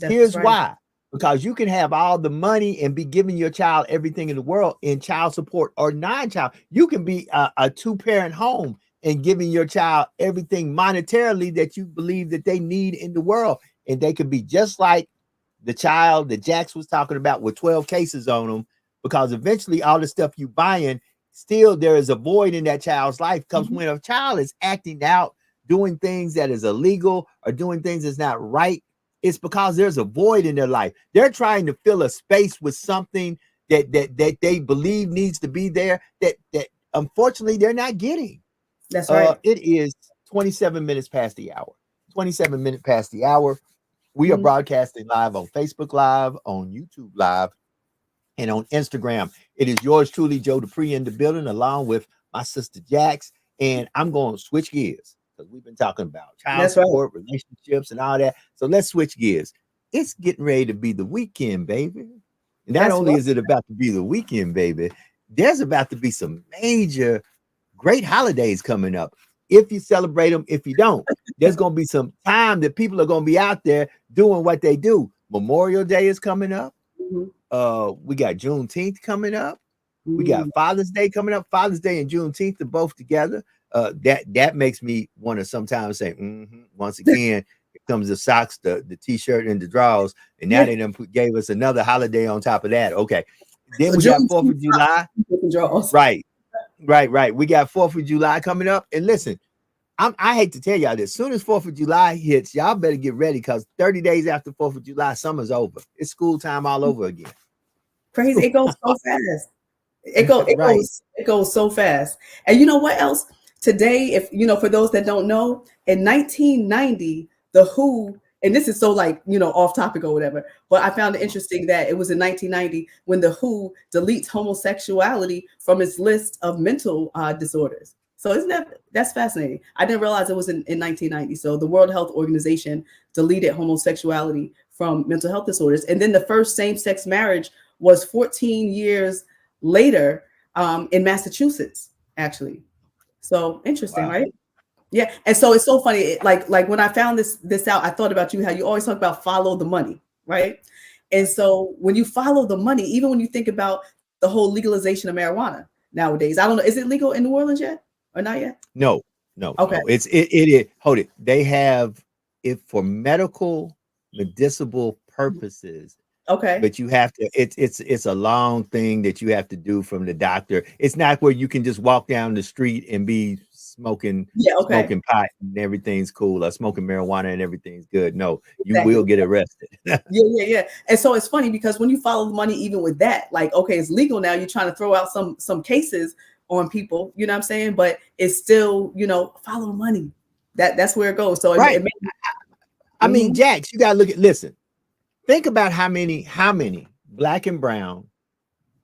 Speaker 2: Here's why. Because you can have all the money and be giving your child everything in the world in child support or non-child. You can be a two-parent home and giving your child everything monetarily that you believe that they need in the world. And they could be just like the child that Jax was talking about with 12 cases on them, because eventually all the stuff you buying, still there is a void in that child's life. Because when a child is acting out, doing things that is illegal or doing things that's not right, it's because there's a void in their life. They're trying to fill a space with something that they believe needs to be there that unfortunately they're not getting.
Speaker 3: That's right.
Speaker 2: It is 27 minutes past the hour. 27 minutes past the hour. We are broadcasting live on Facebook Live, on YouTube Live, and on Instagram. It is yours truly, Joe Dupree, in the building, along with my sister Jax. And I'm going to switch gears because we've been talking about child support, relationships, and all that. So let's switch gears. It's getting ready to be the weekend, baby. And not only is it about to be the weekend, baby, there's about to be some major great holidays coming up. If you celebrate them, if you don't, there's going to be some time that people are going to be out there doing what they do. Memorial Day is coming up. We got Juneteenth coming up. We got Father's Day coming up. Father's Day and Juneteenth are both together. That makes me want to sometimes say, once again, here comes the socks, the t-shirt, and the drawers, and now they done gave us another holiday on top of that. Okay, then we got 4th of July. Right. We got 4th of July coming up, and listen, I hate to tell y'all this. As soon as 4th of July hits, y'all better get ready because 30 days after 4th of July, summer's over. It's school time all over again.
Speaker 3: Crazy, it goes so fast. It goes so fast. And you know what else? Today, if you know, for those that don't know, in 1990, the WHO, and this is so like, you know, off topic or whatever, but I found it interesting that it was in 1990 when the WHO deletes homosexuality from its list of mental disorders. So that's fascinating. I didn't realize it was in 1990. So the World Health Organization deleted homosexuality from mental health disorders. And then the first same-sex marriage was 14 years later in Massachusetts, actually. So interesting, right? Yeah. And so it's so funny. Like when I found this out, I thought about you, how you always talk about follow the money, right? And so when you follow the money, even when you think about the whole legalization of marijuana nowadays, I don't know, is it legal in New Orleans yet or not yet?
Speaker 2: No. Okay. No. It is. Hold it. They have it for medicinal purposes.
Speaker 3: Okay.
Speaker 2: But you have to, it's a long thing that you have to do from the doctor. It's not where you can just walk down the street and be smoking pot and everything's cool, or smoking marijuana and everything's good. No, you will get arrested.
Speaker 3: Yeah. And so it's funny because when you follow the money, even with that, like, okay, it's legal now. You're trying to throw out some cases on people, you know what I'm saying? But it's still, you know, follow the money. That's where it goes. So
Speaker 2: right. I mean, Jax, you gotta listen. Think about how many black and brown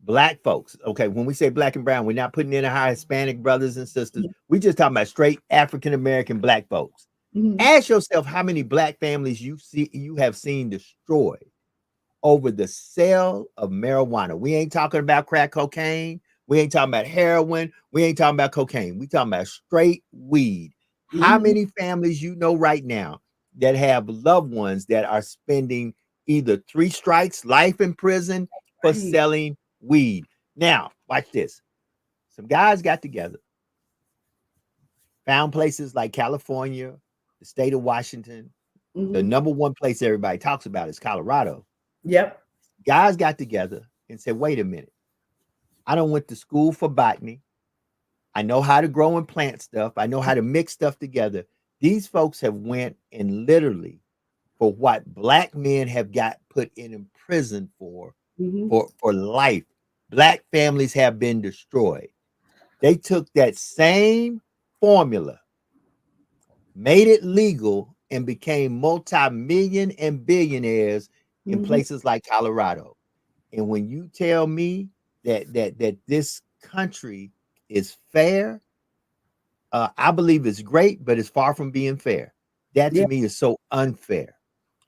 Speaker 2: black folks. Okay, when we say black and brown, we're not putting in our Hispanic brothers and sisters. We just talking about straight African American black folks. Ask yourself how many black families you have seen destroyed over the sale of marijuana. We ain't talking about crack cocaine. We ain't talking about heroin. We ain't talking about cocaine. We talking about straight weed. How many families you know right now that have loved ones that are spending either 3 strikes, life in prison for selling weed? Now, watch this. Some guys got together, found places like California, the state of Washington. The number one place everybody talks about is Colorado.
Speaker 3: Yep.
Speaker 2: Guys got together and said, wait a minute. I done went to school for botany. I know how to grow and plant stuff. I know how to mix stuff together. These folks have went and literally, for what black men have got put in prison for life, black families have been destroyed. They took that same formula, made it legal, and became multi-million and billionaires in places like Colorado. And when you tell me that this country is fair, I believe it's great, but it's far from being fair. That to me is so unfair.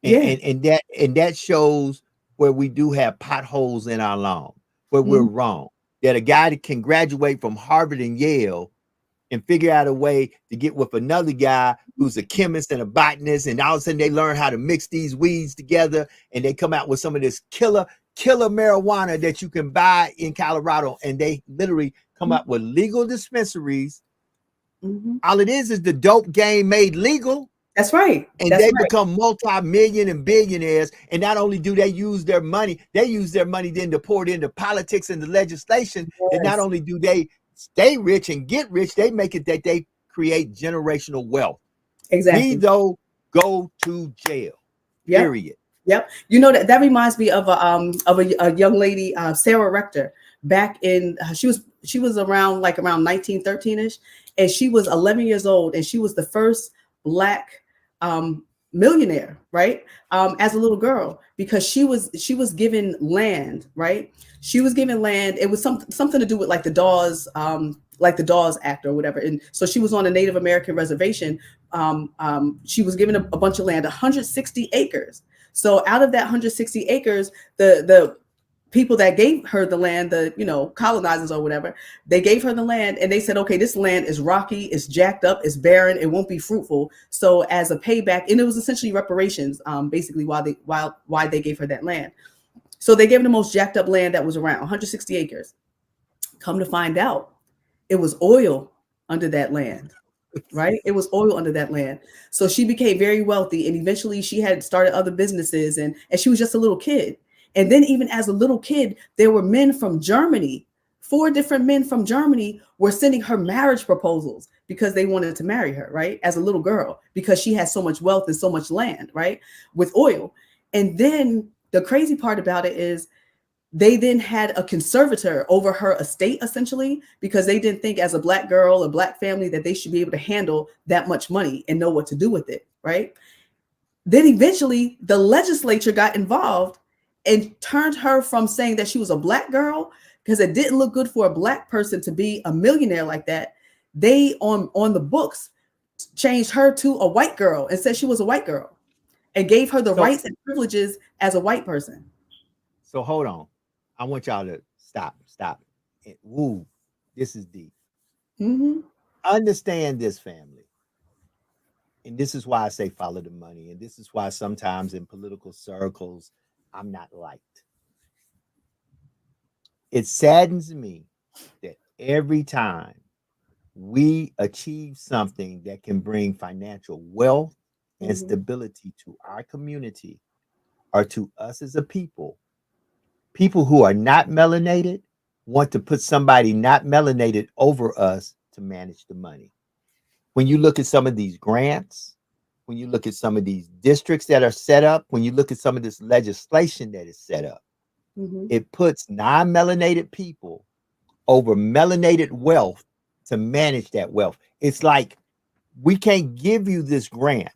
Speaker 2: And that shows where we do have potholes in our lawn, where we're wrong. That a guy that can graduate from Harvard and Yale and figure out a way to get with another guy who's a chemist and a botanist, and all of a sudden they learn how to mix these weeds together, and they come out with some of this killer marijuana that you can buy in Colorado, and they literally come up with legal dispensaries. All it is the dope game made legal.
Speaker 3: That's right.
Speaker 2: And they become multi-million and billionaires. And not only do they use their money, they use their money then to pour it into politics and the legislation. And not only do they stay rich and get rich, they make it that they create generational wealth.
Speaker 3: Exactly.
Speaker 2: We though go to jail. Period.
Speaker 3: Yep. You know, that reminds me of a young lady, Sarah Rector, back in she was around 1913ish, and she was 11 years old, and she was the first Black millionaire, right? As a little girl, because she was given land, right? She was given land. It was something to do with like the Dawes Act or whatever. And so she was on a Native American reservation. She was given a bunch of land, 160 acres. So out of that 160 acres, the people that gave her the land, the colonizers or whatever, they gave her the land, and they said, okay, this land is rocky, it's jacked up, it's barren, it won't be fruitful. So as a payback, and it was essentially reparations, basically why they gave her that land. So they gave her the most jacked up land that was around, 160 acres. Come to find out, it was oil under that land. Right? It was oil under that land. So she became very wealthy, and eventually she had started other businesses, and she was just a little kid. And then even as a little kid, there were men from Germany, 4 different men from Germany were sending her marriage proposals because they wanted to marry her, right? As a little girl, because she had so much wealth and so much land, right? With oil. And then the crazy part about it is they then had a conservator over her estate, essentially, because they didn't think as a Black girl, a Black family, that they should be able to handle that much money and know what to do with it, right? Then eventually the legislature got involved and turned her from saying that she was a Black girl, because it didn't look good for a Black person to be a millionaire like that. They on the books changed her to a white girl and said she was a white girl and gave her the rights and privileges as a white person.
Speaker 2: So hold on. I want y'all to stop. Woo, this is deep. Understand this, family. And this is why I say follow the money. And this is why sometimes in political circles, I'm not liked. It saddens me that every time we achieve something that can bring financial wealth and stability to our community or to us as a people who are not melanated want to put somebody not melanated over us to manage the money. When you look at some of these grants, when you look at some of these districts that are set up, when you look at some of this legislation that is set up, it puts non-melanated people over melanated wealth to manage that wealth. It's like, we can't give you this grant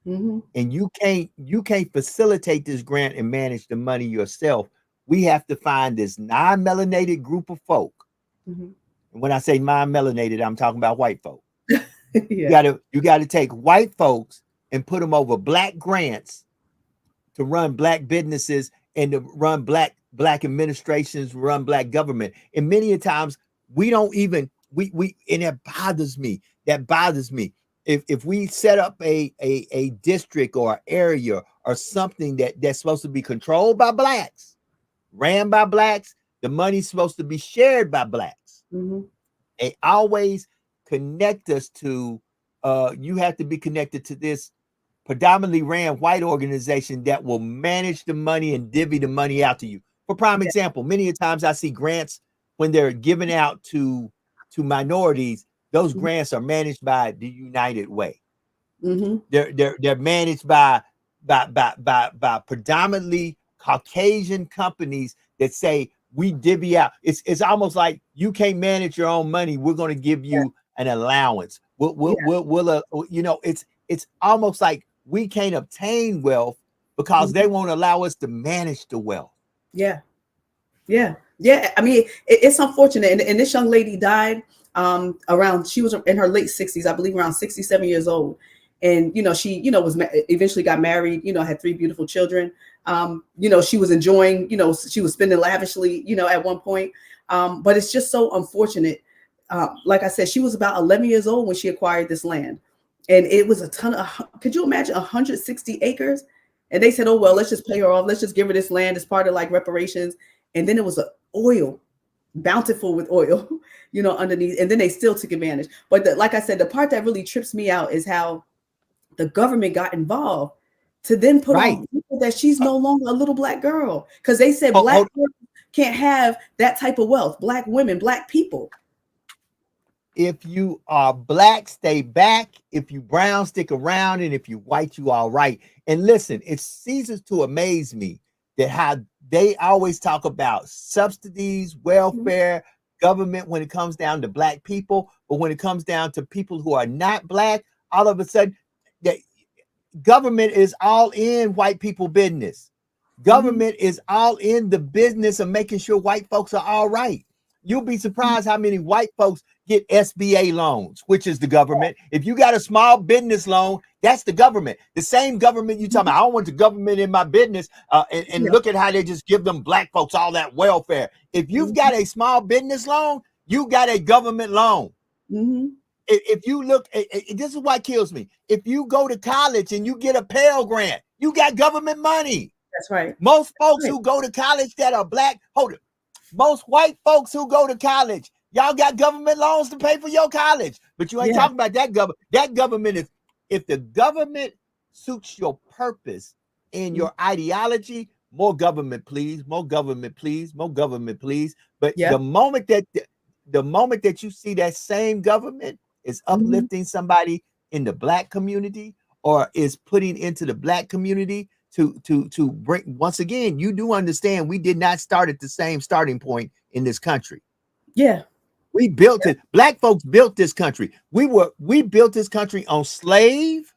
Speaker 2: and you can't facilitate this grant and manage the money yourself. We have to find this non-melanated group of folk. And when I say non-melanated, I'm talking about white folk. You got to take white folks and put them over Black grants to run Black businesses and to run Black administrations, run Black government. And many a times we don't even and that bothers me. If we set up a district or an area or something that's supposed to be controlled by Blacks, ran by Blacks, the money's supposed to be shared by Blacks. They always connect us to you have to be connected to this predominantly ran white organization that will manage the money and divvy the money out to you. For prime example, many times I see grants when they're given out to minorities, those grants are managed by the United Way. They're managed by predominantly Caucasian companies that say we divvy out. It's almost like you can't manage your own money. We're going to give you an allowance. It's almost like we can't obtain wealth because they won't allow us to manage the wealth. I mean, it's unfortunate. And this young lady died she was in her late 60s, I believe around 67 years old.
Speaker 3: And, she, was eventually got married, had 3 beautiful children. She was enjoying, she was spending lavishly, at one point. But it's just so unfortunate. Like I said, she was about 11 years old when she acquired this land. And it was a ton of, could you imagine 160 acres? And they said, oh, well, let's just pay her off. Let's just give her this land as part of like reparations. And then it was oil, bountiful with oil, underneath. And then they still took advantage. But like I said, the part that really trips me out is how the government got involved to then put on that she's no longer a little black girl. Because they said black girls can't have that type of wealth. Black women, black people.
Speaker 2: If you are black, stay back. If you brown, stick around. And if you white, you all right. And listen, it ceases to amaze me that how they always talk about subsidies, welfare, government when it comes down to black people. But when it comes down to people who are not black, all of a sudden, the government is all in white people business. Government is all in the business of making sure white folks are all right. You'll be surprised how many white folks get SBA loans, which is the government. If you got a small business loan, that's the government. The same government you talking about. I don't want the government in my business. And look at how they just give them black folks all that welfare. If you've got a small business loan, you got a government loan. If you look, this is what kills me. If you go to college and you get a Pell Grant, you got government money.
Speaker 3: That's right.
Speaker 2: Most folks who go to college that are black, most white folks who go to college, y'all got government loans to pay for your college, but you ain't talking about that government. That government is, if the government suits your purpose and your ideology, more government, please, more government, please, more government, please. But the moment that you see that same government is uplifting somebody in the black community or is putting into the black community to bring, once again, you do understand we did not start at the same starting point in this country. We built it. Black folks built this country. We built this country on slave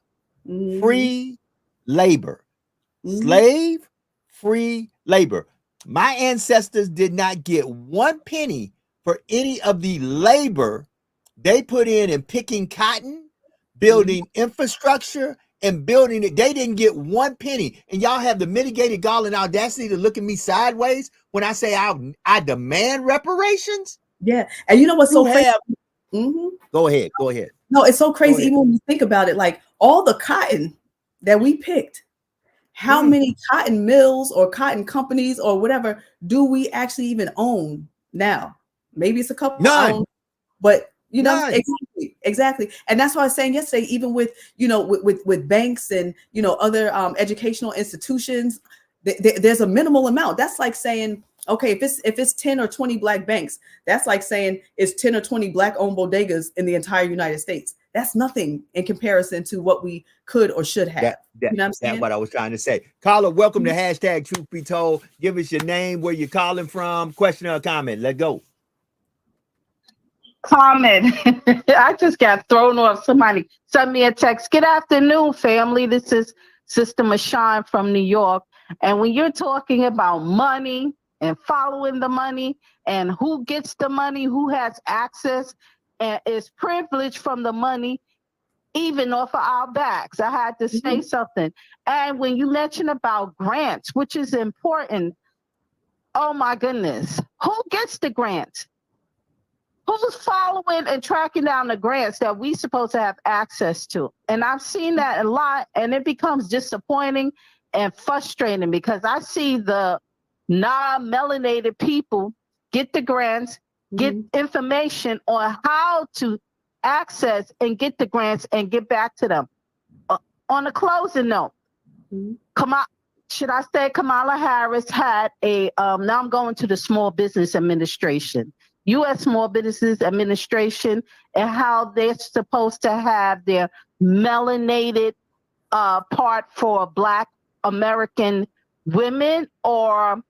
Speaker 2: free labor. Slave free labor. My ancestors did not get 1 penny for any of the labor they put in picking cotton, building infrastructure, and building it. They didn't get 1 penny. And y'all have the mitigated gall and audacity to look at me sideways when I say I demand reparations.
Speaker 3: And you know what's so crazy?
Speaker 2: Go ahead.
Speaker 3: No, it's so crazy even when you think about it. Like all the cotton that we picked, how many cotton mills or cotton companies or whatever do we actually even own now? Maybe it's a couple.
Speaker 2: None.
Speaker 3: But exactly. And that's what I was saying yesterday, even with, with banks and, other educational institutions, there's a minimal amount. That's like saying, okay, if it's 10 or 20 black banks, that's like saying it's 10 or 20 black owned bodegas in the entire United States. That's nothing in comparison to what we could or should have. You know what I'm saying?
Speaker 2: That's what I was trying to say. Caller, welcome to hashtag Truth Be Told. Give us your name, where you're calling from, question or comment. Let's go.
Speaker 7: Comment. I just got thrown off. Somebody sent me a text. Good afternoon, family. This is Sister Mashawn from New York. And when you're talking about money and following the money and who gets the money, who has access and is privileged from the money, even off of our backs, I had to say something. And when you mention about grants, which is important, oh my goodness, who gets the grants? Who's following and tracking down the grants that we supposed to have access to? And I've seen that a lot, and it becomes disappointing and frustrating because I see the non-melanated people get the grants, get information on how to access and get the grants and get back to them. On a closing note, Kamala Harris had a, now I'm going to the Small Business Administration. U.S. Small Business Administration, and how they're supposed to have their melanated part for Black American women, or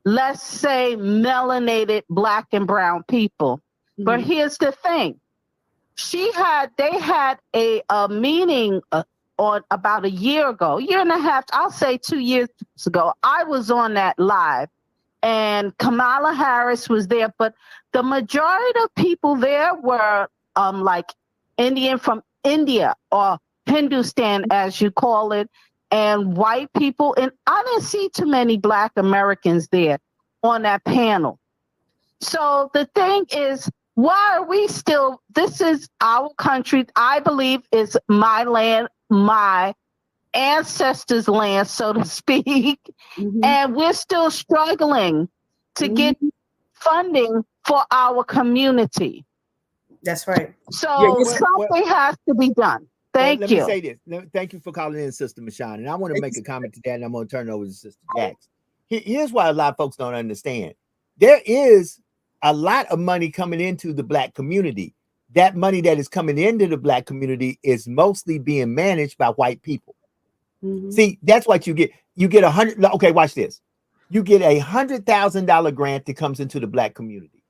Speaker 7: let's say melanated Black and brown people. But here's the thing. They had a meeting on about a year and a half, I'll say 2 years ago. I was on that live. And Kamala Harris was there, but the majority of people there were like Indian from India or Hindustan, as you call it, and white people. And I didn't see too many Black Americans there on that panel. So the thing is, why are we still, this is our country, I believe is my land, my ancestors' land, so to speak. And we're still struggling to get funding for our community.
Speaker 3: That's right.
Speaker 7: So something has to be done. Thank you.
Speaker 2: Let me say this. Thank you for calling in, Sister Michonne. And I want to make a comment to that, and I'm going to turn it over to Sister Jax. Here's why a lot of folks don't understand. There is a lot of money coming into the Black community. That money that is coming into the Black community is mostly being managed by white people. See, that's what you get. You get $100. Okay, watch this. You get $100,000 grant that comes into the Black community.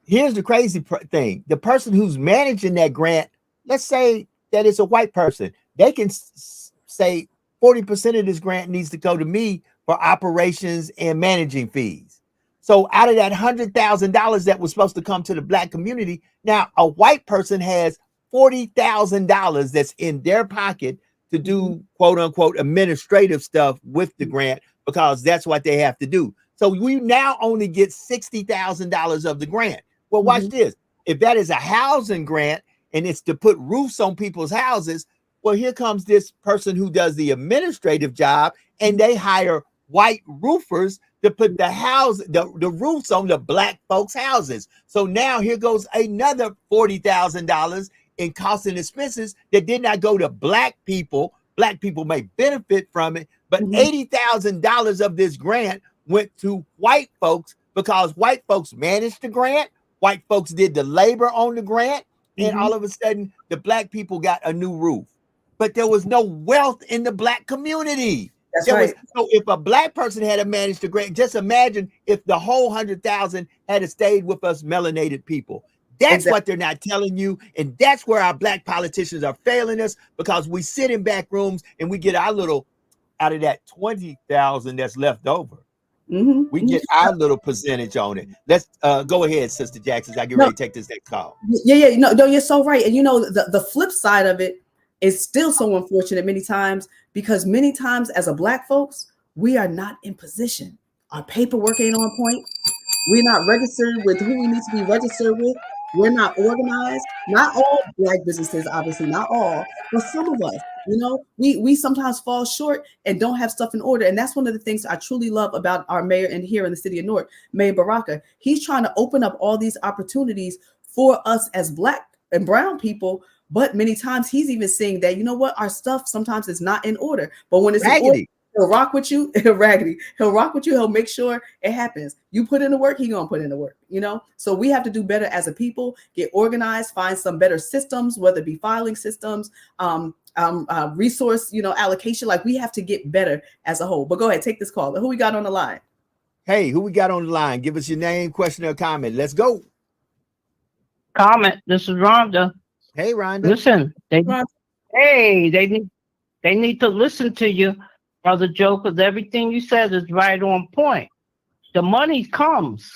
Speaker 2: Here's the crazy thing. The person who's managing that grant, let's say that it's a white person. They can say 40% of this grant needs to go to me for operations and managing fees. So out of that $100,000 that was supposed to come to the Black community, now a white person has $40,000 that's in their pocket to do quote unquote administrative stuff with the grant, because that's what they have to do. So we now only get $60,000 of the grant. Well, watch this. If that is a housing grant and it's to put roofs on people's houses, well, here comes this person who does the administrative job, and they hire white roofers to put the roofs on the Black folks' houses. So now here goes another $40,000 in costs and expenses that did not go to Black people. Black people may benefit from it, but $80,000 of this grant went to white folks because white folks managed the grant. White folks did the labor on the grant, and all of a sudden the Black people got a new roof. But there was no wealth in the Black community.
Speaker 3: That's right.
Speaker 2: So if a Black person had to manage the grant, just imagine if the whole 100,000 had stayed with us melanated people. That's what they're not telling you. And that's where our Black politicians are failing us, because we sit in back rooms and we get our little, out of that 20,000 that's left over. We get our little percentage on it. Let's go ahead, Sister Jackson. I get ready to take this next call.
Speaker 3: No, you're so right. And you know, the flip side of it is still so unfortunate many times, because many times as a Black folks, we are not in position. Our paperwork ain't on point. We're not registered with who we need to be registered with. We're not organized. Not all Black businesses, obviously, not all, but some of us, you know, we sometimes fall short and don't have stuff in order. And that's one of the things I truly love about our mayor in here in the city of Newark, Mayor Baraka. He's trying to open up all these opportunities for us as Black and brown people. But many times he's even saying that, you know what, our stuff sometimes is not in order. But when it's in order, he'll rock with you. Raggedy. He'll rock with you. He'll make sure it happens. You put in the work, he gonna put in the work, you know? So we have to do better as a people, get organized, find some better systems, whether it be filing systems, resource, allocation. Like, we have to get better as a whole. But go ahead, take this call. Who we got on the line?
Speaker 2: Hey, who we got on the line? Give us your name, question, or comment. Let's go.
Speaker 8: Comment. This is Rhonda.
Speaker 2: Hey, Rhonda.
Speaker 8: Listen, they need to listen to you, Brother Joe, because everything you said is right on point. The money comes,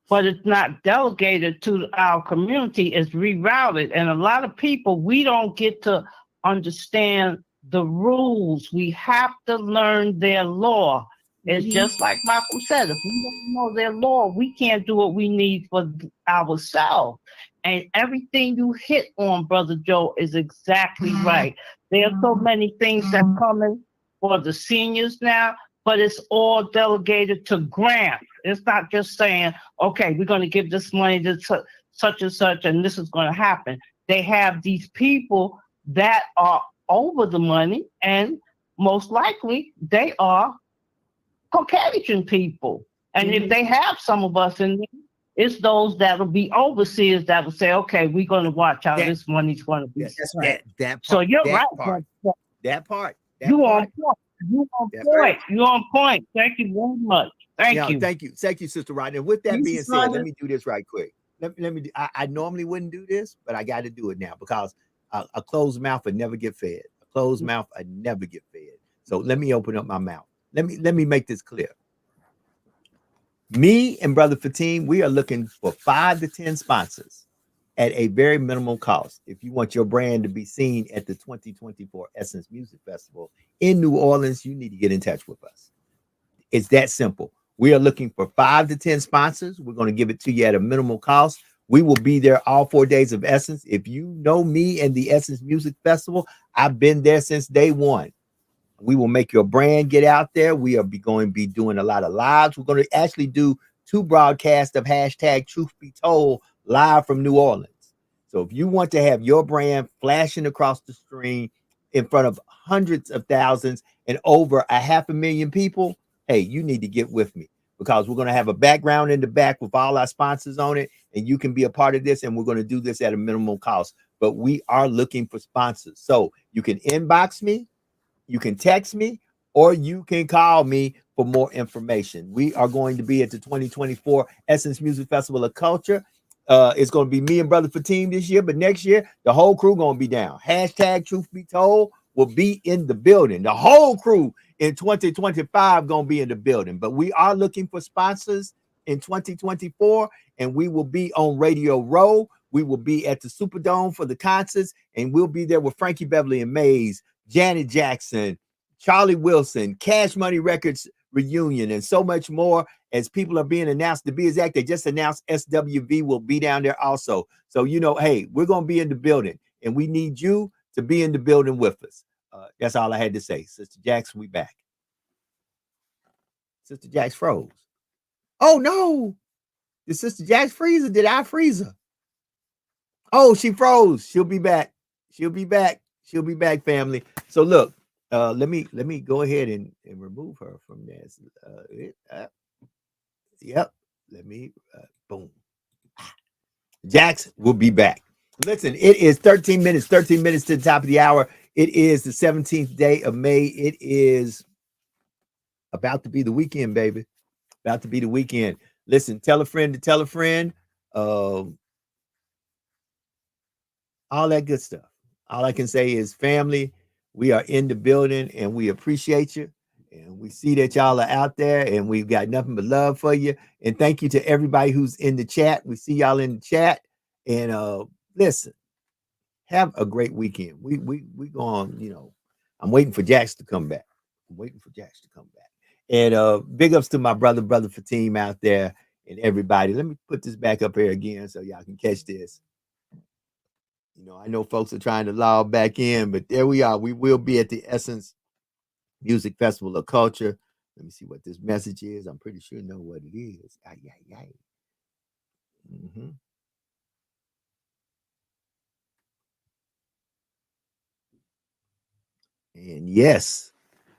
Speaker 8: but it's not delegated to our community. It's rerouted. And a lot of people, we don't get to understand the rules. We have to learn their law. It's just like Malcolm said, if we don't know their law, we can't do what we need for ourselves. And everything you hit on, Brother Joe, is exactly right. There are so many things that come in for the seniors now, but it's all delegated to grants. It's not just saying, okay, we're going to give this money to such and such, and this is going to happen. They have these people that are over the money, and most likely they are Caucasian people. And if they have some of us in there, it's those that will be overseers that will say, okay, we're going to watch how this money's going to be.
Speaker 3: That's right.
Speaker 2: That part,
Speaker 8: so you're right.
Speaker 2: That part.
Speaker 8: You on point. You on point. Right. You on point. Thank you very much. Thank you.
Speaker 2: Thank you, Sister Rodney. And with that being said, let me do this right quick. I normally wouldn't do this, but I got to do it now, because a closed mouth would never get fed. A closed mouth would never get fed. So let me open up my mouth. Let me make this clear. Me and Brother Fatim, we are looking for 5 to 10 sponsors at a very minimal cost. If you want your brand to be seen at the 2024 Essence Music Festival in New Orleans, you need to get in touch with us. It's that simple. We are looking for 5 to 10 sponsors. We're going to give it to you at a minimal cost. We will be there all 4 days of Essence. If you know me and the Essence Music Festival, I've been there since day one. We will make your brand get out there. We are going to be doing a lot of lives. We're going to actually do 2 broadcasts of hashtag Truth Be Told live from New Orleans. So if you want to have your brand flashing across the screen in front of hundreds of thousands and over 500,000 people, hey, you need to get with me, because we're going to have a background in the back with all our sponsors on it, and you can be a part of this, and we're going to do this at a minimal cost. But we are looking for sponsors. So you can inbox me, you can text me, or you can call me for more information. We are going to be at the 2024 Essence Music Festival of Culture. It's going to be me and Brother Fatim this year, but next year, the whole crew going to be down. Hashtag Truth Be Told will be in the building. The whole crew in 2025 going to be in the building. But we are looking for sponsors in 2024, and we will be on Radio Row. We will be at the Superdome for the concerts, and we'll be there with Frankie Beverly and Maze, Janet Jackson, Charlie Wilson, Cash Money Records reunion, and so much more as people are being announced. To be exact, they just announced SWV will be down there also. So, you know, hey, we're going to be in the building, and we need you to be in the building with us. That's all I had to say. Sister Jax, we back. Sister Jax froze. Oh, no. Did Sister Jax freeze or did I freeze her? Oh, she froze. She'll be back. She'll be back. She'll be back, family. So look, let me go ahead and remove her from this. Yep. Let me boom. Jax will be back. Listen, it is 13 minutes to the top of the hour. It is the 17th day of May. It is about to be the weekend, baby. About to be the weekend. Listen, tell a friend to tell a friend. All that good stuff. All I can say is, family, we are in the building and we appreciate you. And we see that y'all are out there, and we've got nothing but love for you. And thank you to everybody who's in the chat. We see y'all in the chat. And listen, have a great weekend. We going, you know, I'm waiting for Jax to come back. And big ups to my brother Fatim out there and everybody. Let me put this back up here again so y'all can catch this. You know, I know folks are trying to log back in, but there we are. We will be at the Essence Music Festival of Culture. Let me see what this message is. I'm pretty sure I know what it is. Mm-hmm. And yes.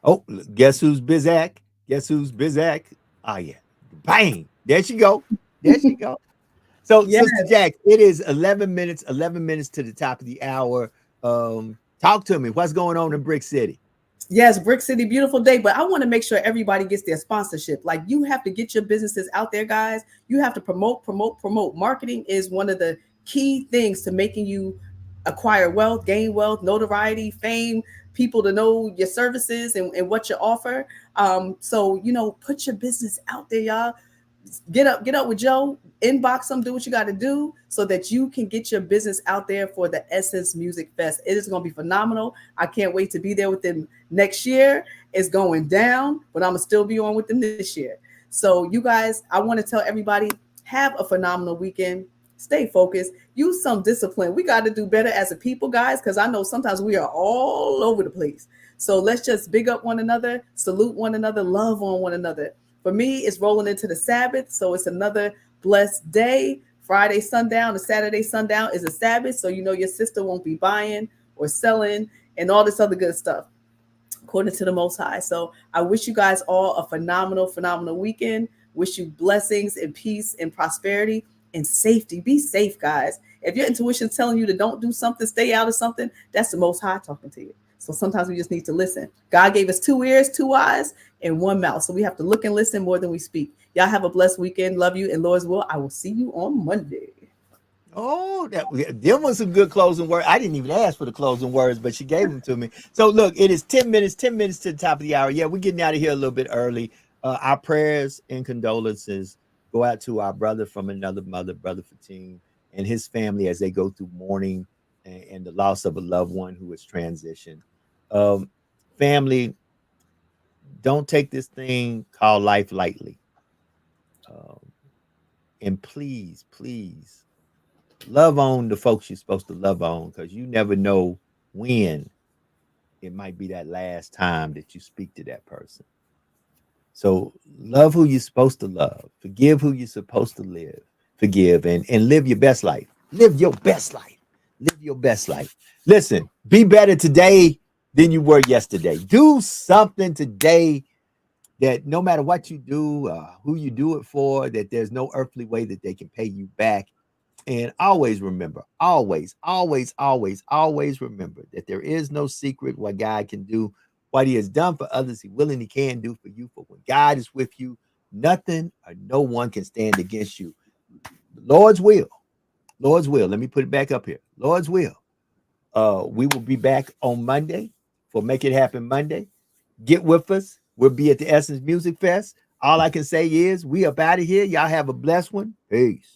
Speaker 2: Oh, guess who's Bizak? Oh, yeah. Bang. There she go. So, yes. Sister Jax, it is 11 minutes to the top of the hour. Talk to me. What's going on in Brick City?
Speaker 3: Yes, Brick City, beautiful day. But I want to make sure everybody gets their sponsorship. Like, you have to get your businesses out there, guys. You have to promote. Marketing is one of the key things to making you acquire wealth, gain wealth, notoriety, fame, people to know your services and what you offer. So, you know, put your business out there, y'all. Get up with Joe, inbox them, do what you got to do so that you can get your business out there for the Essence Music Fest. It is going to be phenomenal. I can't wait to be there with them next year. It's going down, but I'm going to still be on with them this year. So you guys, I want to tell everybody, have a phenomenal weekend. Stay focused. Use some discipline. We got to do better as a people, guys, because I know sometimes we are all over the place. So let's just big up one another, salute one another, love on one another. For me, it's rolling into the Sabbath, so it's another blessed day. Friday sundown to Saturday sundown is a Sabbath, so you know your sister won't be buying or selling and all this other good stuff, according to the Most High. So I wish you guys all a phenomenal weekend. Wish you blessings and peace and prosperity and safety. Be safe, guys. If your intuition's telling you to don't do something, stay out of something, that's the Most High talking to you. So sometimes we just need to listen. God gave us 2 ears, 2 eyes, and 1 mouth. So we have to look and listen more than we speak. Y'all have a blessed weekend. Love you. And Lord's will, I will see you on Monday.
Speaker 2: Oh, there was some good closing words. I didn't even ask for the closing words, but she gave them to me. So look, it is 10 minutes to the top of the hour. Yeah, we're getting out of here a little bit early. Our prayers and condolences go out to our brother from another mother, Brother Fatim, and his family as they go through mourning and the loss of a loved one who has transitioned. Family, don't take this thing called life lightly. And please, please love on the folks you're supposed to love on, because you never know when it might be that last time that you speak to that person. So love who you're supposed to love, forgive who you're supposed to forgive, and live your best life. Live your best life. Live your best life. Listen, be better today than you were yesterday. Do something today that no matter what you do, who you do it for, that there's no earthly way that they can pay you back. And always remember, always remember that there is no secret what God can do. What he has done for others, he will and he can do for you. For when God is with you, nothing or no one can stand against you. Lord's will. Let me put it back up here. Lord's will. We will be back on Monday for Make It Happen Monday. Get with us. We'll be at the Essence Music Fest. All I can say is we up out of here. Y'all have a blessed one. Peace.